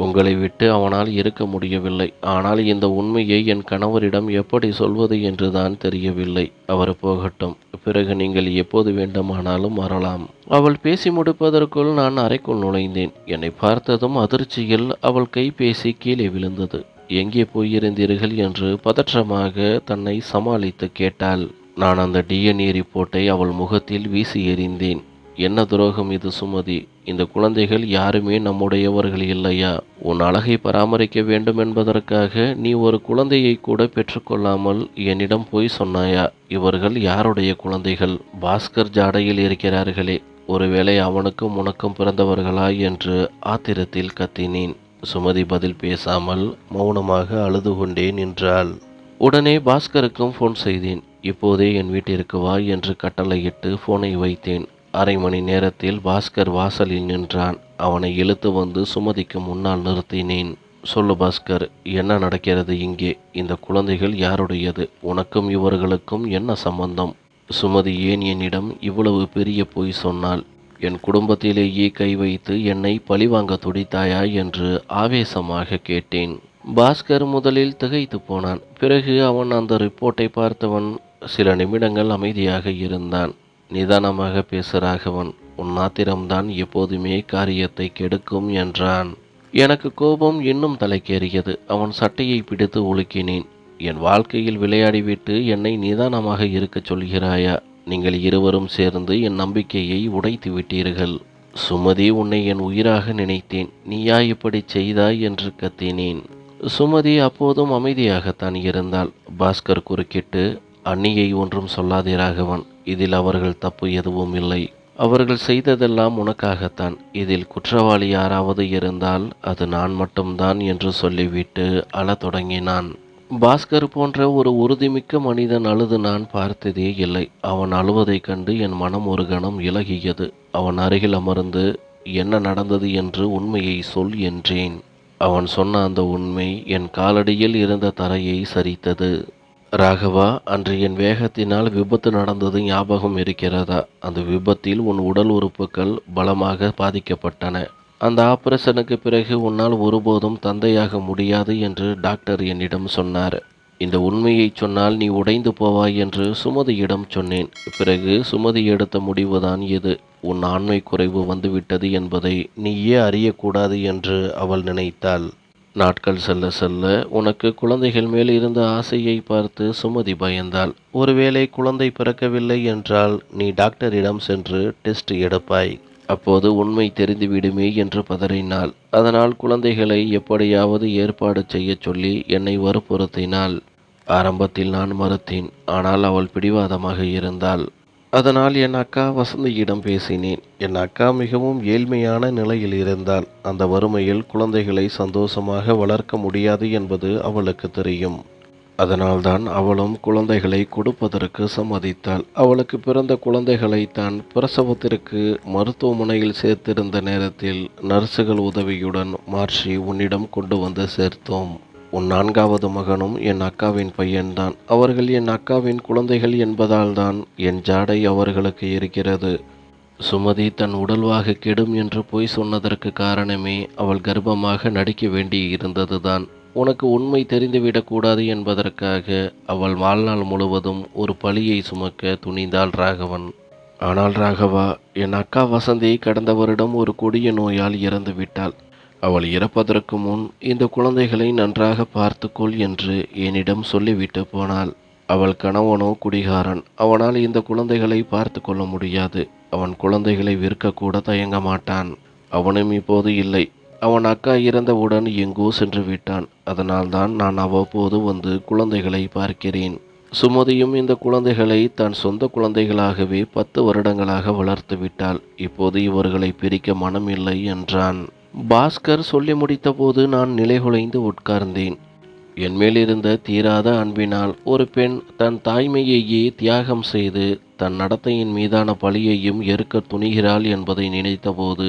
உங்களை விட்டு அவனால் இருக்க முடியவில்லை. ஆனால் இந்த உண்மையை என் கணவரிடம் எப்படி சொல்வது என்றுதான் தெரியவில்லை. அவர் போகட்டும். பிறகு நீங்கள் எப்போது வேண்டுமானாலும் வரலாம். அவள் பேசி முடிப்பதற்குள் நான் அறைக்குள் நுழைந்தேன். என்னை பார்த்ததும் அதிர்ச்சியில் அவள் கைபேசி கீழே விழுந்தது. எங்கே போயிருந்தீர்கள் என்று பதற்றமாக தன்னை சமாளித்து கேட்டாள். நான் அந்த DNA ரிப்போர்ட்டை அவள் முகத்தில் வீசி எறிந்தேன். என்ன துரோகம் இது சுமதி? இந்த குழந்தைகள் யாருமே நம்முடையவர்கள் இல்லையா? உன் அழகை பராமரிக்க வேண்டும் என்பதற்காக நீ ஒரு குழந்தையை கூட பெற்றுக்கொள்ளாமல் என்னிடம் போய் சொன்னாயா? இவர்கள் யாருடைய குழந்தைகள்? பாஸ்கர் ஜாடையில் இருக்கிறார்களே, ஒருவேளை அவனுக்கும் உனக்கும் பிறந்தவர்களா என்று ஆத்திரத்தில் கத்தினேன். சுமதி பதில் பேசாமல் மௌனமாக அழுது கொண்டே நின்றாள். உடனே பாஸ்கருக்கும் ஃபோன் செய்தேன். இப்போதே என் வீட்டிற்கு வா என்று கட்டளையிட்டு ஃபோனை வைத்தேன். அரை மணி நேரத்தில் பாஸ்கர் வாசலில் நின்றான். அவனை இழுத்து வந்து சுமதிக்கு முன்னால் நிறுத்தினேன். சொல்லு பாஸ்கர், என்ன நடக்கிறது இங்கே? இந்த குழந்தைகள் யாருடையது? உனக்கும் இவர்களுக்கும் என்ன சம்பந்தம்? சுமதி ஏன் என்னிடம் இவ்வளவு பெரிய பொய் சொன்னாள்? என் குடும்பத்திலேயே கை வைத்து என்னை பழிவாங்க துடித்தாயா என்று ஆவேசமாக கேட்டேன். பாஸ்கர் முதலில் திகைத்து போனான். பிறகு அவன் அந்த ரிப்போர்ட்டை பார்த்தவன் சில நிமிடங்கள் அமைதியாக இருந்தான். நிதானமாக பேச ராகவன், உன் ஆத்திரம்தான் எப்போதுமே காரியத்தை கெடுக்கும் என்றான். எனக்கு கோபம் இன்னும் தலைக்கேறியது. அவன் சட்டையை பிடித்து உலுக்கினேன். என் வாழ்க்கையில் விளையாடிவிட்டு என்னை நிதானமாக இருக்கச் சொல்கிறாயா? நீங்கள் இருவரும் சேர்ந்து என் நம்பிக்கையை உடைத்து விட்டீர்கள். சுமதி, உன்னை என் உயிராக நினைத்தேன். நீயா இப்படி செய்தாய் என்று கத்தினேன். சுமதி அப்போதும் அமைதியாகத்தான் இருந்தாள். பாஸ்கர் குறுக்கிட்டு, அண்ணியை ஒன்றும் சொல்லாதே ராகவன். இதில் அவர்கள் தப்பு எதுவும் இல்லை. அவர்கள் செய்ததெல்லாம் உனக்காகத்தான். இதில் குற்றவாளி யாராவது இருந்தால் அது நான் மட்டும்தான் என்று சொல்லிவிட்டு அழத் தொடங்கினான். பாஸ்கர் போன்ற ஒரு உறுதிமிக்க மனிதன் அழுது நான் பார்த்ததே இல்லை. அவன் அழுவதைக் கண்டு என் மனம் ஒரு கணம் இலகியது. அவன் அருகில் அமர்ந்து, என்ன நடந்தது என்று உண்மையை சொல் என்றேன். அவன் சொன்ன அந்த உண்மை என் காலடியில் இருந்த தரையை சரித்தது. ராகவா, அன்று என் வேகத்தினால் விபத்து நடந்தது ஞாபகம் இருக்கிறதா? அந்த விபத்தில் உன் உடல் உறுப்புகள் பலமாக பாதிக்கப்பட்டன. அந்த ஆபரேஷனுக்கு பிறகு உன்னால் ஒருபோதும் தந்தையாக முடியாது என்று டாக்டர் என்னிடம் சொன்னார். இந்த உண்மையை சொன்னால் நீ உடைந்து போவாய் என்று சுமதியிடம் சொன்னேன். பிறகு சுமதி எடுத்த முடிவுதான் இது. உன் ஆண்மை குறைவு வந்துவிட்டது என்பதை நீயே அறியக்கூடாது என்று அவள் நினைத்தாள். நாட்கள் செல்ல செல்ல உனக்கு குழந்தைகள் மேல் இருந்த ஆசையை பார்த்து சுமதி பயந்தாள். ஒருவேளை குழந்தை பிறக்கவில்லை என்றால் நீ டாக்டரிடம் சென்று டெஸ்ட் எடுப்பாய். அப்போது உண்மை தெரிந்துவிடுமே என்று பதறினாள். அதனால் குழந்தைகளை எப்படியாவது ஏற்பாடு செய்ய சொல்லி என்னை வற்புறுத்தினாள். ஆரம்பத்தில் நான் மறுத்தேன். ஆனால் அவள் பிடிவாதமாக இருந்தாள். அதனால் என் அக்கா வசந்தியிடம் பேசினேன். என் அக்கா மிகவும் ஏழ்மையான நிலையில் இருந்தாள். அந்த வறுமையில் குழந்தைகளை சந்தோஷமாக வளர்க்க முடியாது என்பது அவளுக்கு தெரியும். அதனால்தான் அவளும் குழந்தைகளை கொடுப்பதற்கு சம்மதித்தாள். அவளுக்கு பிறந்த குழந்தைகளை தான் பிரசவத்திற்கு மருத்துவமனையில் சேர்த்திருந்த நேரத்தில் நர்சுகள் உதவியுடன் மாற்றி உன்னிடம் கொண்டு வந்து சேர்த்தோம். உன் 4வது மகனும் என் அக்காவின் பையன்தான். அவர்கள் என் அக்காவின் குழந்தைகள் என்பதால் தான் என் ஜாடை அவர்களுக்கு இருக்கிறது. சுமதி தன் உடல்வாக கெடும் என்று பொய் சொன்னதற்கு காரணமே அவள் கர்ப்பமாக நடிக்க வேண்டி இருந்ததுதான். உனக்கு உண்மை தெரிந்துவிடக்கூடாது என்பதற்காக அவள் வாழ்நாள் முழுவதும் ஒரு பழியை சுமக்க துணிந்தாள் ராகவன். ஆனால் ராகவா, என் அக்கா வசந்தி கடந்த வருடம் ஒரு கொடிய நோயால் இறந்து விட்டாள். அவள் இறப்பதற்கு முன் இந்த குழந்தைகளை நன்றாக பார்த்துக்கொள் என்று என்னிடம் சொல்லிவிட்டு போனாள். அவள் கணவனோ குடிகாரன். அவனால் இந்த குழந்தைகளை பார்த்து கொள்ள முடியாது. அவன் குழந்தைகளை விற்கக்கூட தயங்க மாட்டான். அவனும் இப்போது இல்லை. அவன் அக்கா இறந்தவுடன் எங்கோ சென்று விட்டான். அதனால்தான் நான் அவ்வப்போது வந்து குழந்தைகளை பார்க்கிறேன். சுமதியும் இந்த குழந்தைகளை தன் சொந்த குழந்தைகளாகவே 10 வருடங்களாக வளர்த்து விட்டாள். இப்போது இவர்களை பிரிக்க மனமில்லை என்றான். பாஸ்கர் சொல்லி முடித்தபோது நான் நிலைகுலைந்து உட்கார்ந்தேன். என்மேலிருந்த தீராத அன்பினால் ஒரு பெண் தன் தாய்மையையே தியாகம் செய்து தன் நடத்தையின் மீதான பழியையும் ஏற்க துணிகிறாள் என்பதை நினைத்தபோது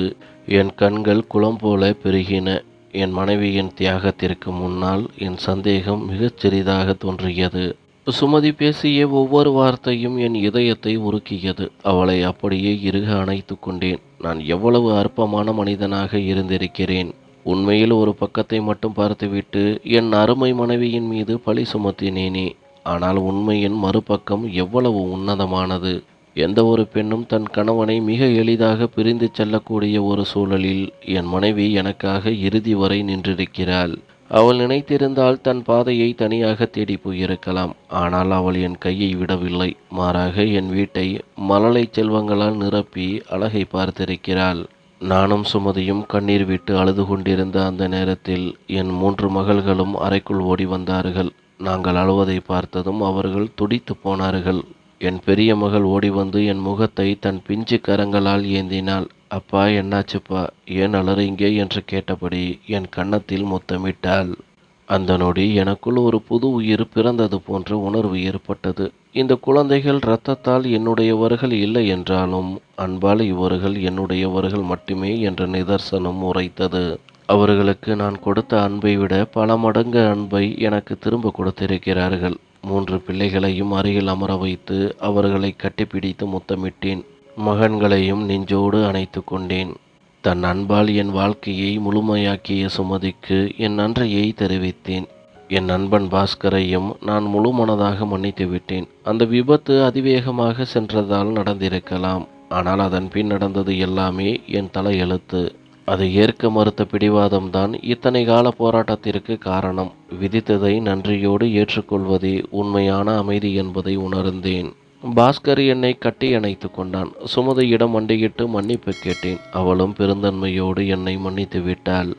என் கண்கள் குளம் போல பெருகின. என் மனைவியின் தியாகத்திற்கு முன்னால் என் சந்தேகம் மிகச் சிறிதாக தோன்றியது. சுமதி பேசிய ஒவ்வொரு வார்த்தையும் என் இதயத்தை உருக்கியது. அவளை அப்படியே இறுக அணைத்து கொண்டேன். நான் எவ்வளவு அற்பமான மனிதனாக இருந்திருக்கிறேன். உண்மையில் ஒரு பக்கத்தை மட்டும் பார்த்துவிட்டு என் அருமை மனைவியின் மீது பழி சுமத்தினேனே. ஆனால் உண்மையின் மறுபக்கம் எவ்வளவு உன்னதமானது. எந்த ஒரு பெண்ணும் தன் கணவனை மிக எளிதாக பிரிந்து செல்லக்கூடிய ஒரு சூழலில் என் மனைவி எனக்காக இறுதி வரை நின்றிருக்கிறாள். அவள் நினைத்திருந்தால் தன் பாதையை தனியாக தேடி போயிருக்கலாம். ஆனால் அவள் என் கையை விடவில்லை. மாறாக என் வீட்டை மழலை செல்வங்களால் நிரப்பி அழகை பார்த்திருக்கிறாள். நானும் சுமதியும் கண்ணீர் விட்டு அழுது கொண்டிருந்த அந்த நேரத்தில் என் 3 மகள்களும் அறைக்குள் ஓடி வந்தார்கள். நாங்கள் அழுவதை பார்த்ததும் அவர்கள் துடித்து போனார்கள். என் பெரிய மகள் ஓடி வந்து என் முகத்தை தன் பிஞ்சு கரங்களால் ஏந்தினாள். அப்பா, என்னாச்சுப்பா, ஏன் அலறீங்க என்று கேட்டபடி என் கன்னத்தில் முத்தமிட்டாள். அந்த நொடி எனக்குள் ஒரு புது உயிர் பிறந்தது போன்ற உணர்வு ஏற்பட்டது. இந்த குழந்தைகள் இரத்தத்தால் என்னுடையவர்கள் இல்லை என்றாலும் அன்பால் இவர்கள் என்னுடையவர்கள் மட்டுமே என்ற நிதர்சனம் உரைத்தது. அவர்களுக்கு நான் கொடுத்த அன்பை விட பல மடங்கு அன்பை எனக்கு திரும்ப கொடுத்திருக்கிறார்கள். 3 பிள்ளைகளையும் அருகில் அமர வைத்து அவர்களை கட்டிப்பிடித்து முத்தமிட்டேன். மகன்களையும் நெஞ்சோடு அணைத்து கொண்டேன். தன் அன்பால் என் வாழ்க்கையை முழுமையாக்கிய சுமதிக்கு என் நன்றியை தெரிவித்தேன். என் நண்பன் பாஸ்கரையும் நான் முழு மனதாக மன்னித்து விட்டேன். அந்த விபத்து அதிவேகமாக சென்றதால் நடந்திருக்கலாம். ஆனால் அதன் பின் நடந்தது எல்லாமே என் தலையெழுத்து. அதை ஏற்க மறுத்த பிடிவாதம்தான் இத்தனை கால போராட்டத்திற்கு காரணம். விதித்ததை நன்றியோடு ஏற்றுக்கொள்வதே உண்மையான அமைதி என்பதை உணர்ந்தேன். பாஸ்கர் என்னை கட்டி அணைத்து கொண்டான். சுமதியிடம் மண்டியிட்டு மன்னிப்பு கேட்டேன். அவளும் பெருந்தன்மையோடு என்னை மன்னித்து விட்டாள்.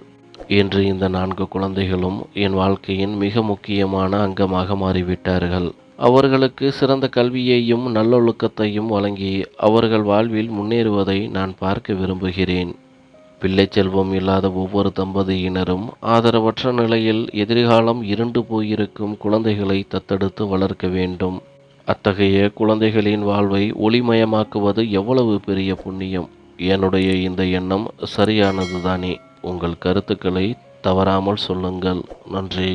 இன்று இந்த 4 குழந்தைகளும் என் வாழ்க்கையின் மிக முக்கியமான அங்கமாக மாறிவிட்டார்கள். அவர்களுக்கு சிறந்த கல்வியையும் நல்லொழுக்கத்தையும் வழங்கி அவர்கள் வாழ்வில் முன்னேறுவதை நான் பார்க்க விரும்புகிறேன். பிள்ளை செல்வம் இல்லாத ஒவ்வொரு தம்பதியினரும் ஆதரவற்ற நிலையில் எதிர்காலம் இருண்டு போயிருக்கும் குழந்தைகளை தத்தெடுத்து வளர்க்க வேண்டும். அத்தகைய குழந்தைகளின் வாழ்வை ஒளிமயமாக்குவது எவ்வளவு பெரிய புண்ணியம். என்னுடைய இந்த எண்ணம் சரியானதுதானே? உங்கள் கருத்துக்களை தவறாமல் சொல்லுங்கள். நன்றி.